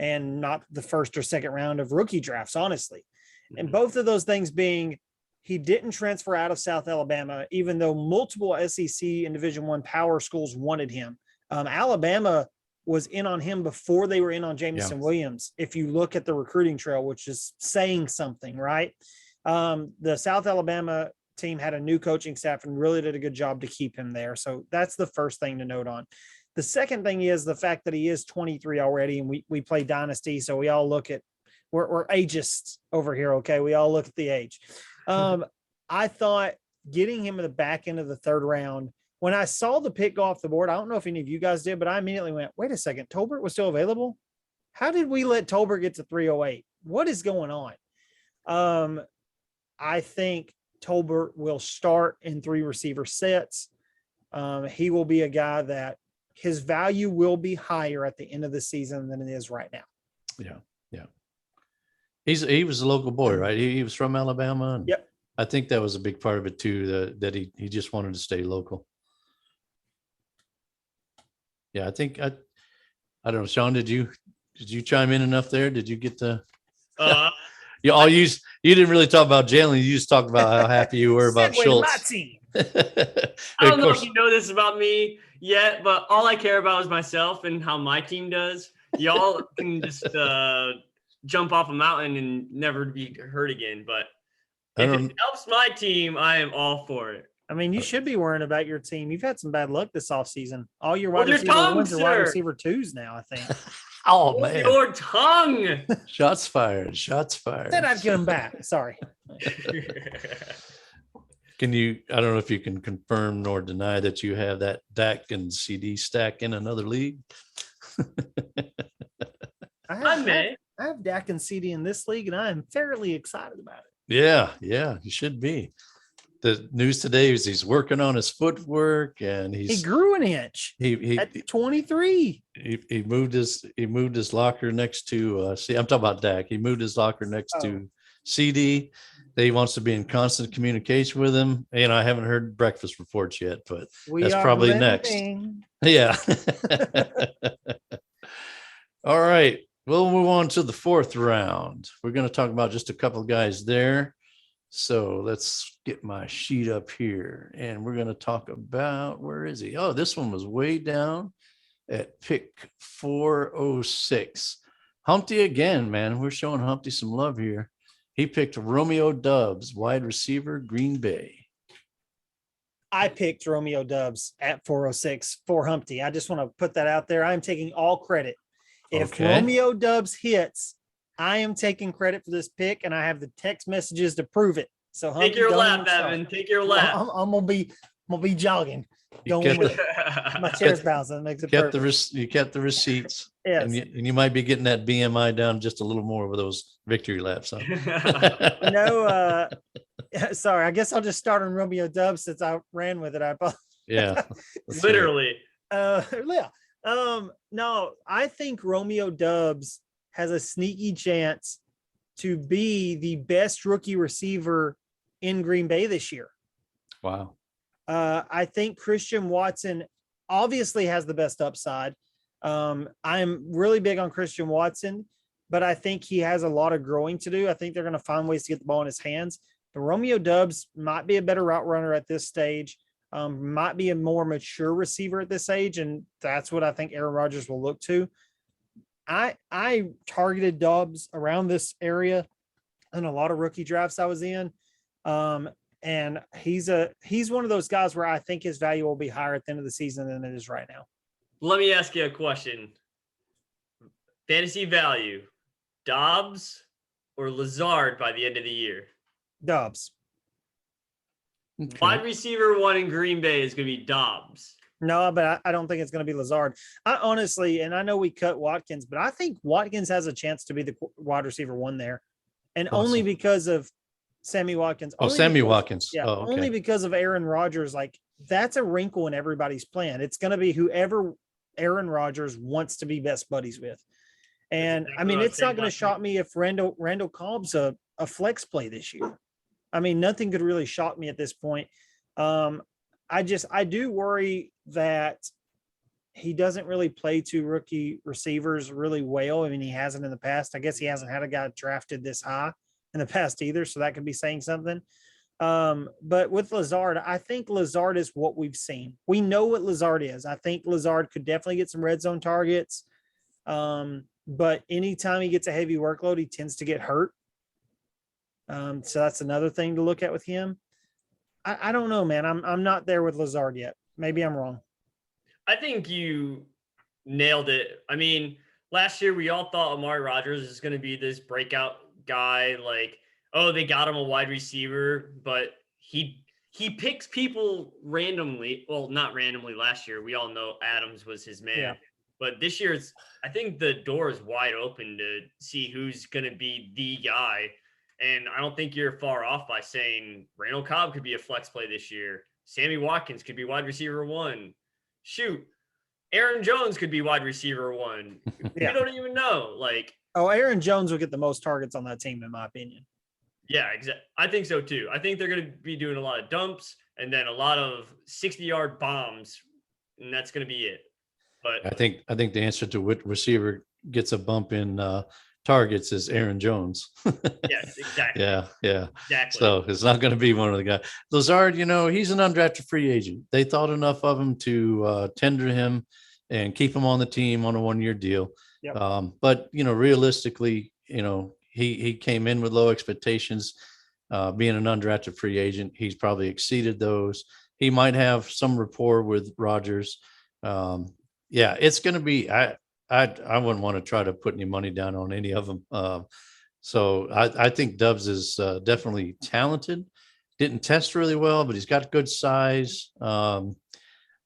and not the 1st or 2nd round of rookie drafts, honestly. Mm-hmm. And both of those things being, he didn't transfer out of South Alabama, even though multiple SEC and Division I power schools wanted him. Alabama was in on him before they were in on Jameson Williams. If you look at the recruiting trail, which is saying something, right? The South Alabama team had a new coaching staff and really did a good job to keep him there. So that's the first thing to note on. The second thing is the fact that he is 23 already, and we play Dynasty. So we all look at, we're ageists over here. Okay. We all look at the age. I thought getting him in the back end of the 3rd round, when I saw the pick go off the board, I don't know if any of you guys did, but I immediately went, wait a second, Tolbert was still available. How did we let Tolbert get to 308? What is going on? I think Tolbert will start in 3 receiver sets. He will be a guy that his value will be higher at the end of the season than it is right now. Yeah. He was a local boy, right? He was from Alabama. Yep. I think that was a big part of it too, that he just wanted to stay local. Yeah, I think I don't know, Sean, did you chime in enough there? Did you get the you didn't really talk about Jalen, you just talked about how happy you were about Segue to my Schultz. team. I don't know if you know this about me yet, but all I care about is myself and how my team does. Y'all can just jump off a mountain and never be hurt again. But if it helps my team, I am all for it. I mean, you should be worrying about your team. You've had some bad luck this offseason. All your wide receiver ones are wide receiver twos now, I think. Oh, man. Your tongue. Shots fired. Shots fired. Said I'd get him back. Sorry. Can you, I don't know if you can confirm nor deny that you have that Dak and CD stack in another league? I have Dak and CD in this league, and I am fairly excited about it. Yeah, you should be. The news today is he's working on his footwork, and he grew an inch. He at 23. He moved his locker next to see. I'm talking about Dak. He moved his locker next to CD. He wants to be in constant communication with him. And I haven't heard breakfast reports yet, but that's probably next. Yeah. All right. We'll move on to the fourth round. We're going to talk about just a couple of guys there. So let's get my sheet up here. And we're going to talk about, where is he? Oh, this one was way down at pick 406. Humpty again, man. We're showing Humpty some love here. He picked Romeo Doubs, wide receiver, Green Bay. I picked Romeo Doubs at 406 for Humpty. I just want to put that out there. I'm taking all credit. If Romeo Doubs hits, I am taking credit for this pick, and I have the text messages to prove it. So Humpty, take your lap, Evan. Take your lap. I'm gonna be jogging. My chair's bouncing. It makes it perfect. You kept the receipts. Yes. And you might be getting that BMI down just a little more with those victory laps. Huh? Sorry. I guess I'll just start on Romeo Doubs since I ran with it. Yeah. Literally. Yeah. No, I think Romeo Doubs has a sneaky chance to be the best rookie receiver in Green Bay this year. Wow. I think Christian Watson obviously has the best upside. I'm really big on Christian Watson, but I think he has a lot of growing to do. I think they're going to find ways to get the ball in his hands. But Romeo Doubs might be a better route runner at this stage, might be a more mature receiver at this age, and that's what I think Aaron Rodgers will look to. I targeted Doubs around this area in a lot of rookie drafts I was in. And he's one of those guys where I think his value will be higher at the end of the season than it is right now. Let me ask you a question. Fantasy value, Doubs or Lazard by the end of the year? Doubs. Okay. Wide receiver one in Green Bay is going to be Doubs. No, but I don't think it's going to be Lazard. I honestly, and I know we cut Watkins, but I think Watkins has a chance to be the wide receiver one there. And only because of Sammy Watkins. Watkins. Yeah, only because of Aaron Rodgers. Like, that's a wrinkle in everybody's plan. It's going to be whoever Aaron Rodgers wants to be best buddies with. And I mean, it's not going to shock me if Randall Cobb's a flex play this year. I mean, nothing could really shock me at this point. I do worry that he doesn't really play two rookie receivers really well. I mean, he hasn't in the past. I guess he hasn't had a guy drafted this high in the past either. So that could be saying something. But with Lazard, I think Lazard is what we've seen. We know what Lazard is. I think Lazard could definitely get some red zone targets. But anytime he gets a heavy workload, he tends to get hurt. So that's another thing to look at with him. I don't know, man. I'm not there with Lazard yet. Maybe I'm wrong. I think you nailed it. I mean, last year we all thought Amari Rodgers is going to be this breakout guy. Like, oh, they got him a wide receiver, but he picks people randomly. Well, not randomly last year. We all know Adams was his man. Yeah. But this year, I think the door is wide open to see who's going to be the guy. And I don't think you're far off by saying Randall Cobb could be a flex play this year. Sammy Watkins could be wide receiver one. Shoot, Aaron Jones could be wide receiver one. Yeah. You don't even know. Like, Aaron Jones will get the most targets on that team, in my opinion. Yeah, exactly. I think so too. I think they're going to be doing a lot of dumps and then a lot of 60-yard bombs, and that's going to be it. But I think the answer to what receiver gets a bump in targets is Aaron Jones. yes, exactly. Yeah. Exactly. So it's not going to be one of the guys. Lazard, he's an undrafted free agent. They thought enough of him to tender him and keep him on the team on a 1-year deal. Yep. But realistically, he came in with low expectations. Being an undrafted free agent, he's probably exceeded those. He might have some rapport with Rodgers. Yeah, it's going to be. I wouldn't want to try to put any money down on any of them. So I think Dubs is definitely talented. Didn't test really well, but he's got good size.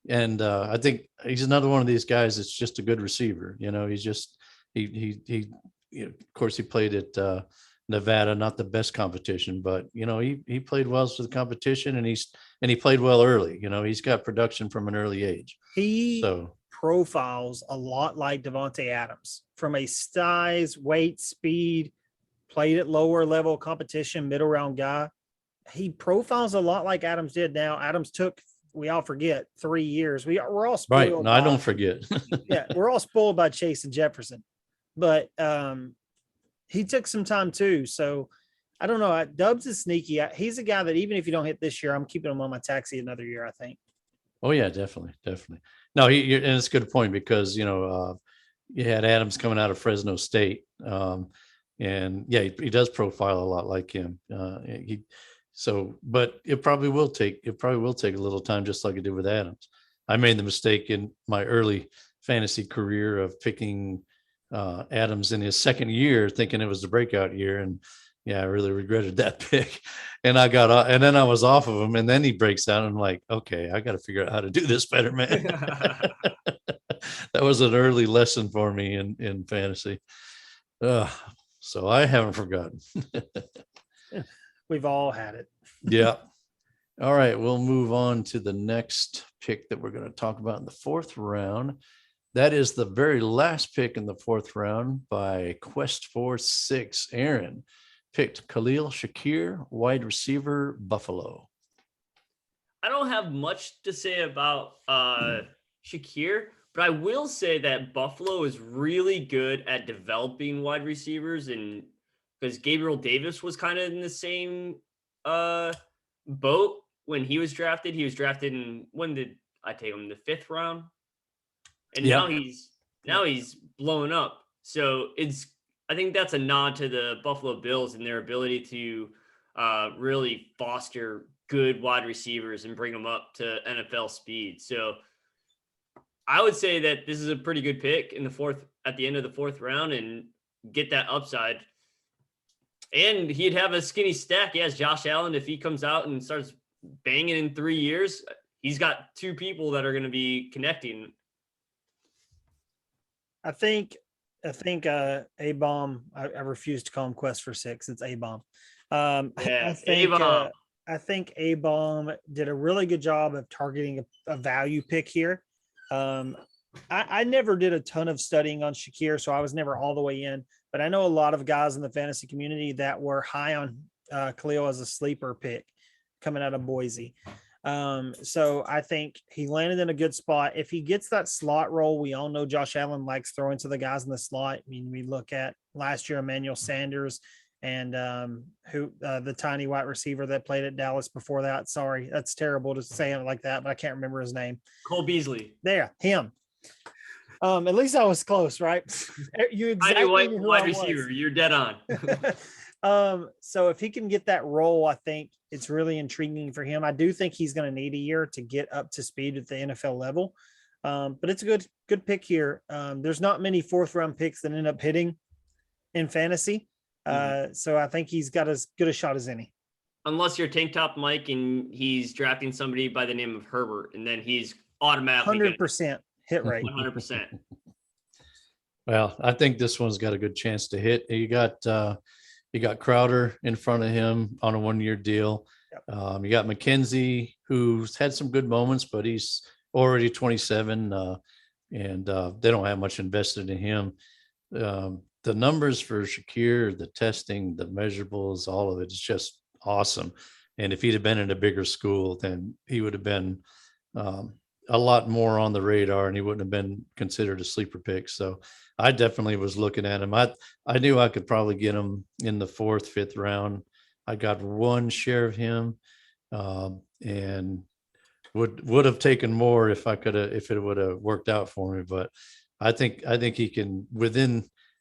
And I think he's another one of these guys that's just a good receiver. He's just he of course he played at Nevada, not the best competition, but he played well for the competition, and he played well early. He's got production from an early age. He profiles a lot like Devontae Adams from a size, weight, speed, played at lower level competition, middle round guy. He profiles a lot like Adams did. Now, Adams took, we all forget, 3 years. We're all spoiled. Right. No, I don't forget. Yeah, we're all spoiled by Chase and Jefferson. But he took some time too. So I don't know. Dubs is sneaky. He's a guy that even if you don't hit this year, I'm keeping him on my taxi another year, I think. Oh yeah, definitely. No, and it's a good point because you had Adams coming out of Fresno State, and yeah, he does profile a lot like him. But it probably will take a little time, just like it did with Adams. I made the mistake in my early fantasy career of picking Adams in his second year, thinking it was the breakout year, and yeah, I really regretted that pick. And and then I was off of him, and then he breaks out, and I'm like, okay, I got to figure out how to do this better, man. That was an early lesson for me in fantasy. So I haven't forgotten. We've all had it. Yeah. All right, we'll move on to the next pick that we're going to talk about in the 4th round. That is the very last pick in the 4th round by Quest 46. Aaron picked Khalil Shakir, wide receiver, Buffalo. I don't have much to say about Shakir, but I will say that Buffalo is really good at developing wide receivers, and because Gabriel Davis was kind of in the same boat when he was drafted. He was drafted in, when did I take him? The 5th round, and now he's blowing up. So I think that's a nod to the Buffalo Bills and their ability to really foster good wide receivers and bring them up to NFL speed. So I would say that this is a pretty good pick at the end of the 4th round, and get that upside. And he'd have a skinny stack. Yes, Josh Allen, if he comes out and starts banging in 3 years, he's got 2 people that are going to be connecting. I think A-Bomb, I refuse to call him Quest for 6. It's A-Bomb. Yeah, I think A-Bomb did a really good job of targeting a value pick here. I never did a ton of studying on Shakir, so I was never all the way in, but I know a lot of guys in the fantasy community that were high on Khalil as a sleeper pick coming out of Boise. So I think he landed in a good spot. If he gets that slot role, we all know Josh Allen likes throwing to the guys in the slot. I mean, we look at last year, Emmanuel Sanders and the tiny white receiver that played at Dallas before that. Sorry, that's terrible to say it like that, but I can't remember his name. Cole Beasley. There, him. At least I was close, right? You exactly white wide receiver. You're dead on. So if he can get that role, I think it's really intriguing for him. I do think he's going to need a year to get up to speed at the NFL level. But it's a good pick here. There's not many 4th round picks that end up hitting in fantasy. So I think he's got as good a shot as any. Unless you're Tank Top Mike and he's drafting somebody by the name of Herbert, and then he's automatically 100% hit rate. 100%. Well, I think this one's got a good chance to hit. You got Crowder in front of him on a 1-year deal. Yep. You got McKenzie, who's had some good moments, but he's already 27, and they don't have much invested in him. the numbers for Shakir, the testing, the measurables, all of it is just awesome. And if he'd have been in a bigger school, then he would have been a lot more on the radar, and he wouldn't have been considered a sleeper pick. So I definitely was looking at him. I knew I could probably get him in the 4th, 5th round. I got one share of him, and would have taken more if it would have worked out for me. But I think he can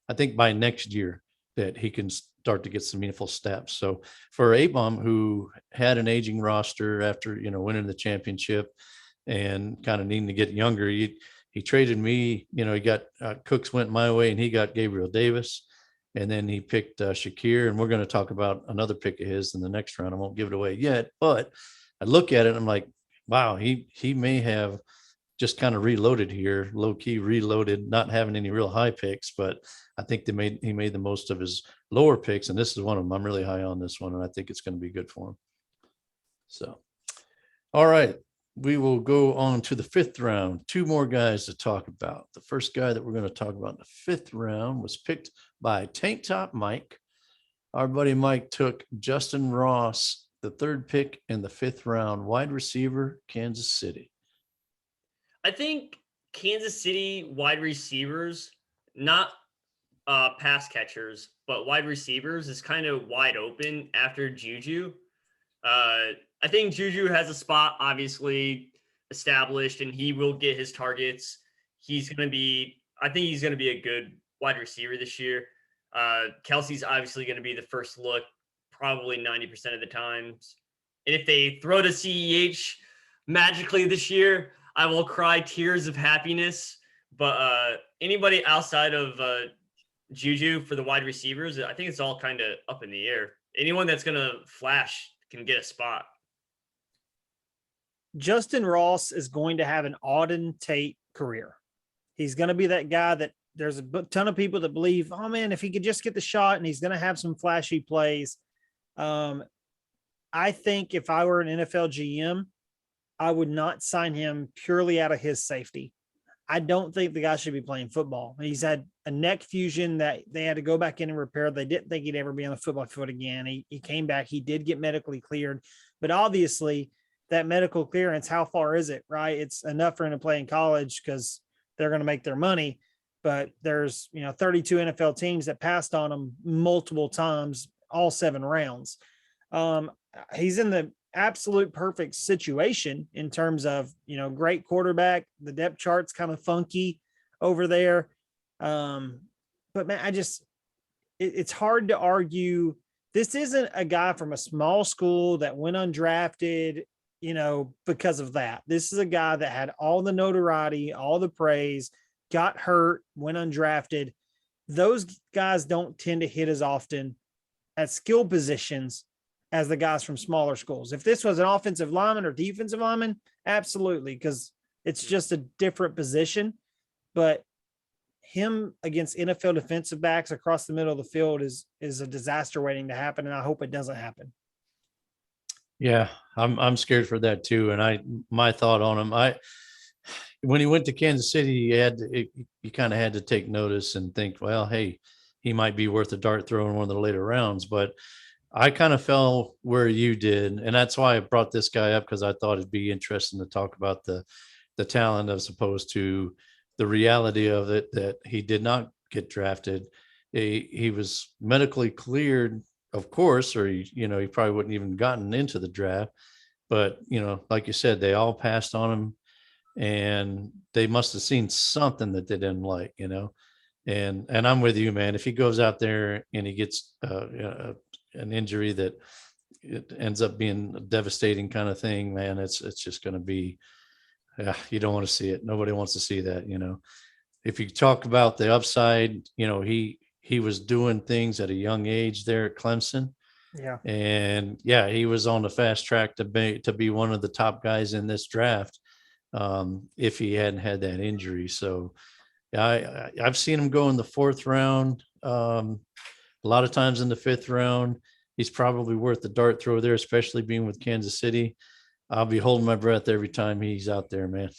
I think by next year that he can start to get some meaningful steps. So for A-Bomb, who had an aging roster after, winning the championship and kind of needing to get younger, he traded me, he got Cooks went my way and he got Gabriel Davis. And then he picked Shakir, and we're going to talk about another pick of his in the next round. I won't give it away yet, but I look at it and I'm like, wow, he may have just kind of reloaded here, low key reloaded, not having any real high picks, but I think he made the most of his lower picks. And this is one of them. I'm really high on this one, and I think it's going to be good for him. So, all right, we will go on to the 5th round. 2 more guys to talk about. The first guy that we're going to talk about in the 5th round was picked by Tank Top Mike. Our buddy Mike took Justin Ross, the 3rd pick in the 5th round, wide receiver, Kansas City. I think Kansas City wide receivers, not pass catchers, but wide receivers is kind of wide open after Juju. I think Juju has a spot obviously established, and he will get his targets. I think he's going to be a good wide receiver this year. Kelsey's obviously going to be the first look probably 90% of the times. And if they throw to CEH magically this year, I will cry tears of happiness. But anybody outside of Juju for the wide receivers, I think it's all kind of up in the air. Anyone that's going to flash can get a spot. Justin Ross is going to have an Auden Tate career. He's going to be that guy that there's a ton of people that believe, oh man, if he could just get the shot, and he's going to have some flashy plays. I think if I were an NFL GM, I would not sign him purely out of his safety. I don't think the guy should be playing football. He's had a neck fusion that they had to go back in and repair. They didn't think he'd ever be on the football field again. He came back. He did get medically cleared, but obviously that medical clearance, how far is it, right? It's enough for him to play in college because they're going to make their money. But there's, 32 NFL teams that passed on him multiple times, all 7 rounds. He's in the absolute perfect situation in terms of, great quarterback. The depth chart's kind of funky over there. But man, it's hard to argue. This isn't a guy from a small school that went undrafted, because of that. This is a guy that had all the notoriety, all the praise, got hurt, went undrafted. Those guys don't tend to hit as often at skill positions as the guys from smaller schools. If this was an offensive lineman or defensive lineman, absolutely, because it's just a different position. But him against NFL defensive backs across the middle of the field is a disaster waiting to happen, and I hope it doesn't happen. Yeah, I'm scared for that too. And my thought on him, when he went to Kansas City, you kind of had to take notice and think, well, hey, he might be worth a dart throw in one of the later rounds. But I kind of fell where you did, and that's why I brought this guy up, because I thought it'd be interesting to talk about the talent as opposed to the reality of it, that he did not get drafted. He was medically cleared, of course, or he probably wouldn't even gotten into the draft. But like you said, they all passed on him, and they must have seen something that they didn't like, And I'm with you, man. If he goes out there and he gets an injury that it ends up being a devastating kind of thing, man, it's just going to be, you don't want to see it. Nobody wants to see that. If you talk about the upside, he was doing things at a young age there at Clemson. Yeah. And yeah, he was on the fast track to be one of the top guys in this draft, if he hadn't had that injury. So I've seen him go in the 4th round, a lot of times in the 5th round. He's probably worth the dart throw there, especially being with Kansas City. I'll be holding my breath every time he's out there, man.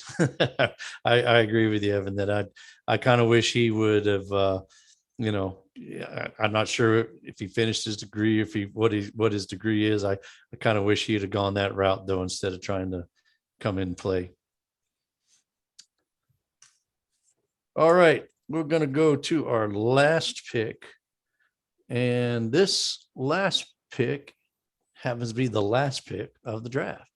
I agree with you, Evan, that I kind of wish he would have I'm not sure if he finished his degree, what his degree is. I kind of wish he'd have gone that route though, instead of trying to come in and play. All right, we're going to go to our last pick. And this last pick happens to be the last pick of the draft.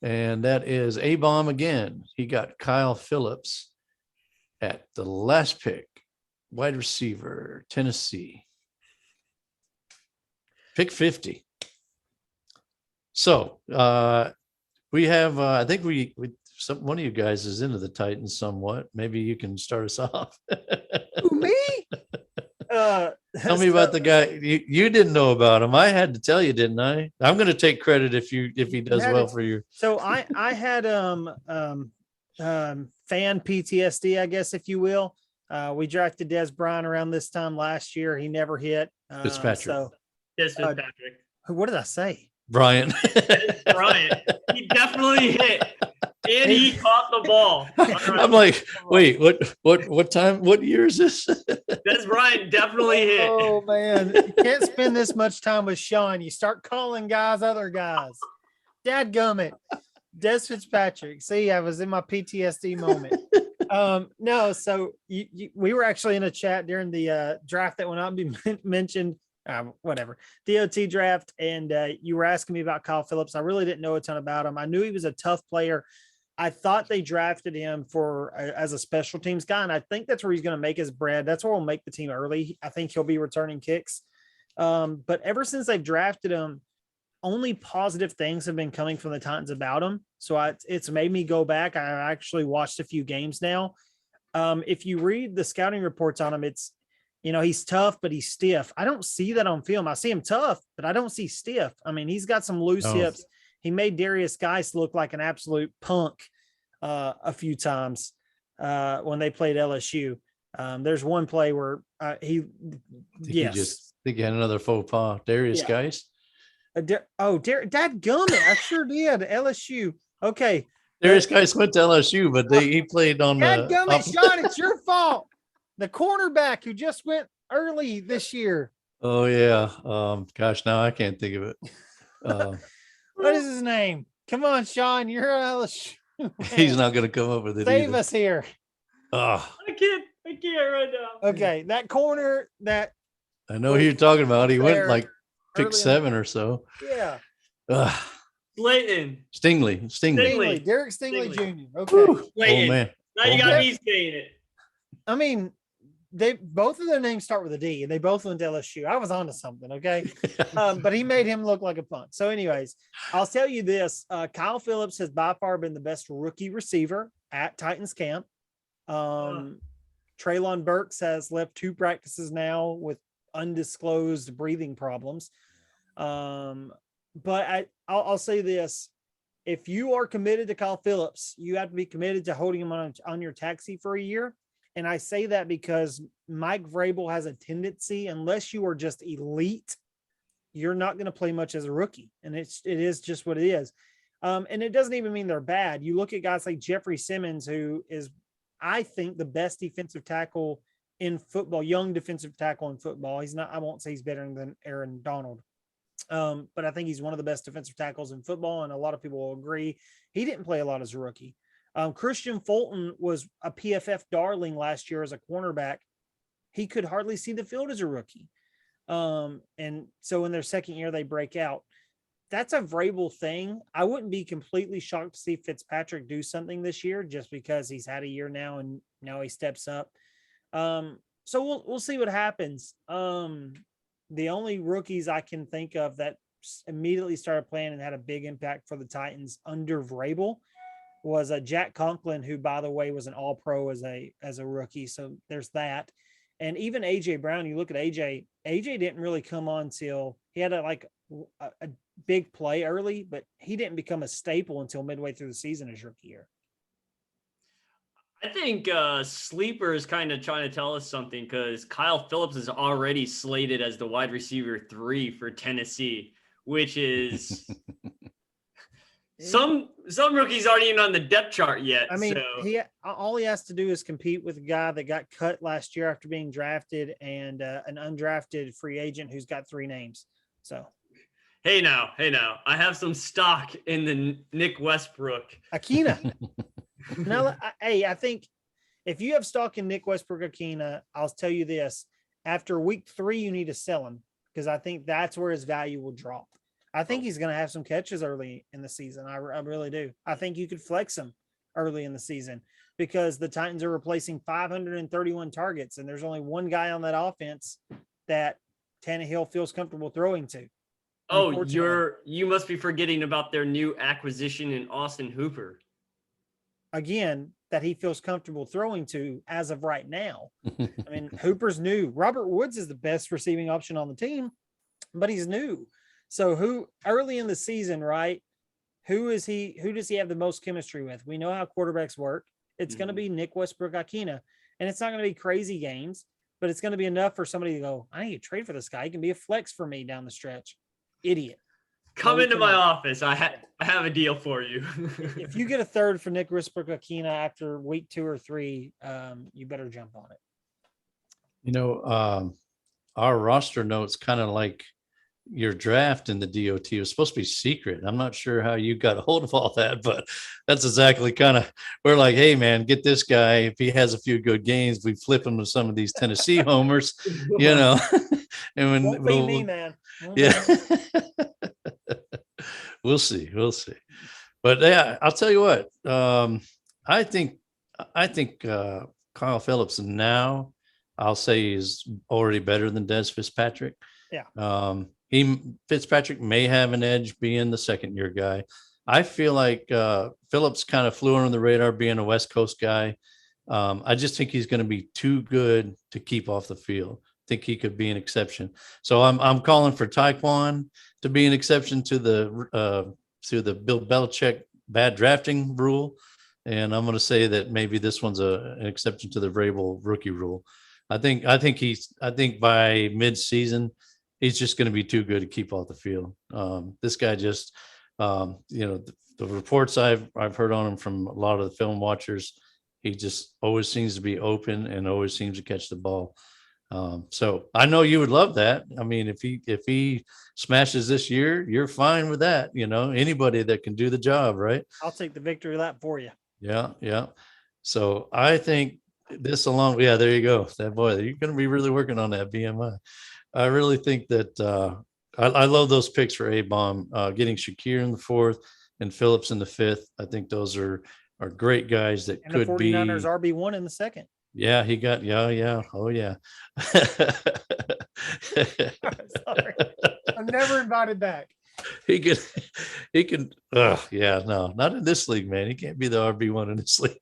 And that is A-Bomb again. He got Kyle Phillips at the last pick, wide receiver, Tennessee. Pick 50. So we have, I think one of you guys is into the Titans somewhat. Maybe you can start us off. Who, me? Tell me about the guy. You didn't know about him. I had to tell you, didn't I? I'm going to take credit if he does well for you. So I had fan PTSD, I guess, if you will. We drafted Des Bryant around this time last year. He never hit. Fitzpatrick. Des Fitzpatrick. What did I say? Brian. Brian. He definitely hit. And he caught the ball. I'm like, wait, what time? What year is this? Des Bryant definitely hit. Oh man, you can't spend this much time with Sean. You start calling guys other guys. Dadgummit. Des Fitzpatrick. See, I was in my PTSD moment. No, so we were actually in a chat during the draft that will not be mentioned. Whatever, DOT draft, and you were asking me about Kyle Phillips. I really didn't know a ton about him. I knew he was a tough player. I thought they drafted him as a special teams guy, and I think that's where he's going to make his bread. That's where he'll make the team early. I think he'll be returning kicks. But ever since they've drafted him, only positive things have been coming from the Titans about him. So it's made me go back. I actually watched a few games now. If you read the scouting reports on him, it's, he's tough, but he's stiff. I don't see that on film. I see him tough, but I don't see stiff. I mean, he's got some loose hips. He made Darius Geis look like an absolute punk a few times when they played LSU. There's one play where he had another faux pas. Darius Geis. Dadgummit, I sure did. LSU. Okay. Darius Geis went to LSU, but he played on Dadgummit, Sean, it's your fault. The cornerback who just went early this year. Oh yeah. Gosh, now I can't think of it. What is his name? Come on, Sean. You're LSU. He's not going to come up with it. Save us here. I can't right now. Okay, that corner that I know who you're talking about. He went like pick 7 or so. Yeah. Slayton. Stingley. Derek Stingley Jr. Okay. Oh man. Now you got me saying it. I mean, both of their names start with a D, and they both went to LSU. I was onto something, okay? But he made him look like a punk. So, anyways, I'll tell you this: Kyle Phillips has by far been the best rookie receiver at Titans camp. Treylon Burks has left 2 practices now with undisclosed breathing problems. But I'll say this: if you are committed to Kyle Phillips, you have to be committed to holding him on your taxi for a year. And I say that because Mike Vrabel has a tendency, unless you are just elite, you're not going to play much as a rookie. And it is just what it is. And it doesn't even mean they're bad. You look at guys like Jeffrey Simmons, who is, I think, the best defensive tackle in football, young defensive tackle in football. He's not, I won't say he's better than Aaron Donald. But I think he's one of the best defensive tackles in football. And a lot of people will agree. He didn't play a lot as a rookie. Christian Fulton was a PFF darling last year as a cornerback. He could hardly see the field as a rookie. And so in their second year, they break out. That's a Vrabel thing. I wouldn't be completely shocked to see Fitzpatrick do something this year just because he's had a year now and now he steps up. So we'll see what happens. The only rookies I can think of that immediately started playing and had a big impact for the Titans under Vrabel was Jack Conklin, who, by the way, was an all-pro as a rookie. So there's that. And even AJ Brown, you look at AJ didn't really come on till he had a big play early, but he didn't become a staple until midway through the season his rookie year. I think Sleeper is kind of trying to tell us something because Kyle Phillips is already slated as the wide receiver 3 for Tennessee, which is Some rookies aren't even on the depth chart yet. I mean, so. all he has to do is compete with a guy that got cut last year after being drafted and an undrafted free agent who's got 3 names. So, Hey now, I have some stock in the Nick Westbrook. Akina. Now, I think if you have stock in Nick Westbrook Akina, I'll tell you this: after week 3, you need to sell him because I think that's where his value will drop. I think he's going to have some catches early in the season. I really do. I think you could flex him early in the season because the Titans are replacing 531 targets, and there's only one guy on that offense that Tannehill feels comfortable throwing to. Oh, you must be forgetting about their new acquisition in Austin Hooper. Again, that he feels comfortable throwing to as of right now. I mean, Hooper's new. Robert Woods is the best receiving option on the team, but he's new. So who early in the season, right? Who does he have the most chemistry with? We know how quarterbacks work. It's going to be Nick Westbrook Akina, and it's not going to be crazy games, but it's going to be enough for somebody to go, I need to trade for this guy. He can be a flex for me down the stretch. Idiot. Come into my office. I have a deal for you. If you get a third for Nick Westbrook Akina after week 2 or 3, you better jump on it. You know, our roster notes kind of like your draft in the DOT was supposed to be secret. I'm not sure how you got a hold of all that, but that's exactly kind of, we're like, hey man, get this guy. If he has a few good games, we flip him to some of these Tennessee homers, you know. And when Won't be me, man. Yeah. We'll see. But yeah, I'll tell you what. I think Kyle Phillips now, I'll say, is already better than Des Fitzpatrick. Yeah. Fitzpatrick may have an edge being the second year guy. I feel like Phillips kind of flew under the radar being a West Coast guy. I just think he's going to be too good to keep off the field. I think he could be an exception. So I'm calling for Taekwon to be an exception to the Bill Belichick bad drafting rule. And I'm going to say that maybe this one's an exception to the Vrabel rookie rule. I think by mid-season, he's just going to be too good to keep off the field. This guy just, the reports I've heard on him from a lot of the film watchers, he just always seems to be open and always seems to catch the ball. So I know you would love that. I mean, if he smashes this year, you're fine with that. You know, anybody that can do the job, right? I'll take the victory lap for you. Yeah. So I think this along, there you go. That boy, you're going to be really working on that BMI. I really think that I love those picks for A-Bomb, getting Shakir in the 4th and Phillips in the 5th. I think those are great guys that and could the 49ers RB1 in the 2nd. Yeah, he got, oh yeah. Sorry, I'm never invited back. He can. No, not in this league, man. He can't be the RB1 in this league.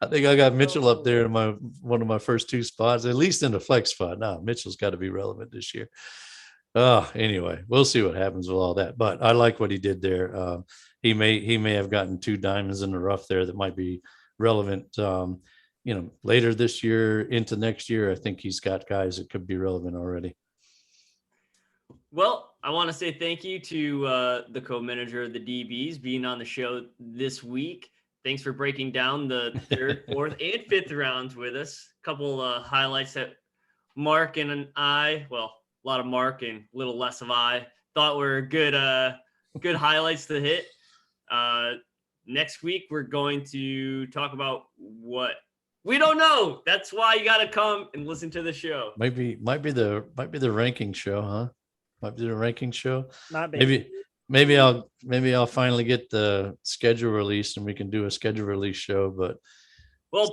I think I got Mitchell up there in one of my first 2 spots, at least in the flex spot. No, Mitchell's got to be relevant this year. Anyway, we'll see what happens with all that. But I like what he did there. He may have gotten 2 diamonds in the rough there that might be relevant. Later this year into next year. I think he's got guys that could be relevant already. Well, I want to say thank you to the co-manager of the DBs being on the show this week. Thanks for breaking down the 3rd, 4th, and 5th rounds with us. A couple highlights that Mark and I, well, a lot of Mark and a little less of I, thought were good highlights to hit. Next week, we're going to talk about what we don't know. That's why you got to come and listen to the show. Might be the ranking show, huh? Might be the ranking show. Not big. Maybe I'll finally get the schedule released and we can do a schedule release show. But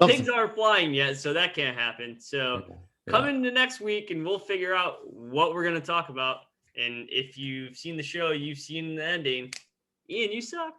pigs aren't flying yet, so that can't happen. So come into next week and we'll figure out what we're going to talk about. And if you've seen the show, you've seen the ending. Ian, you suck.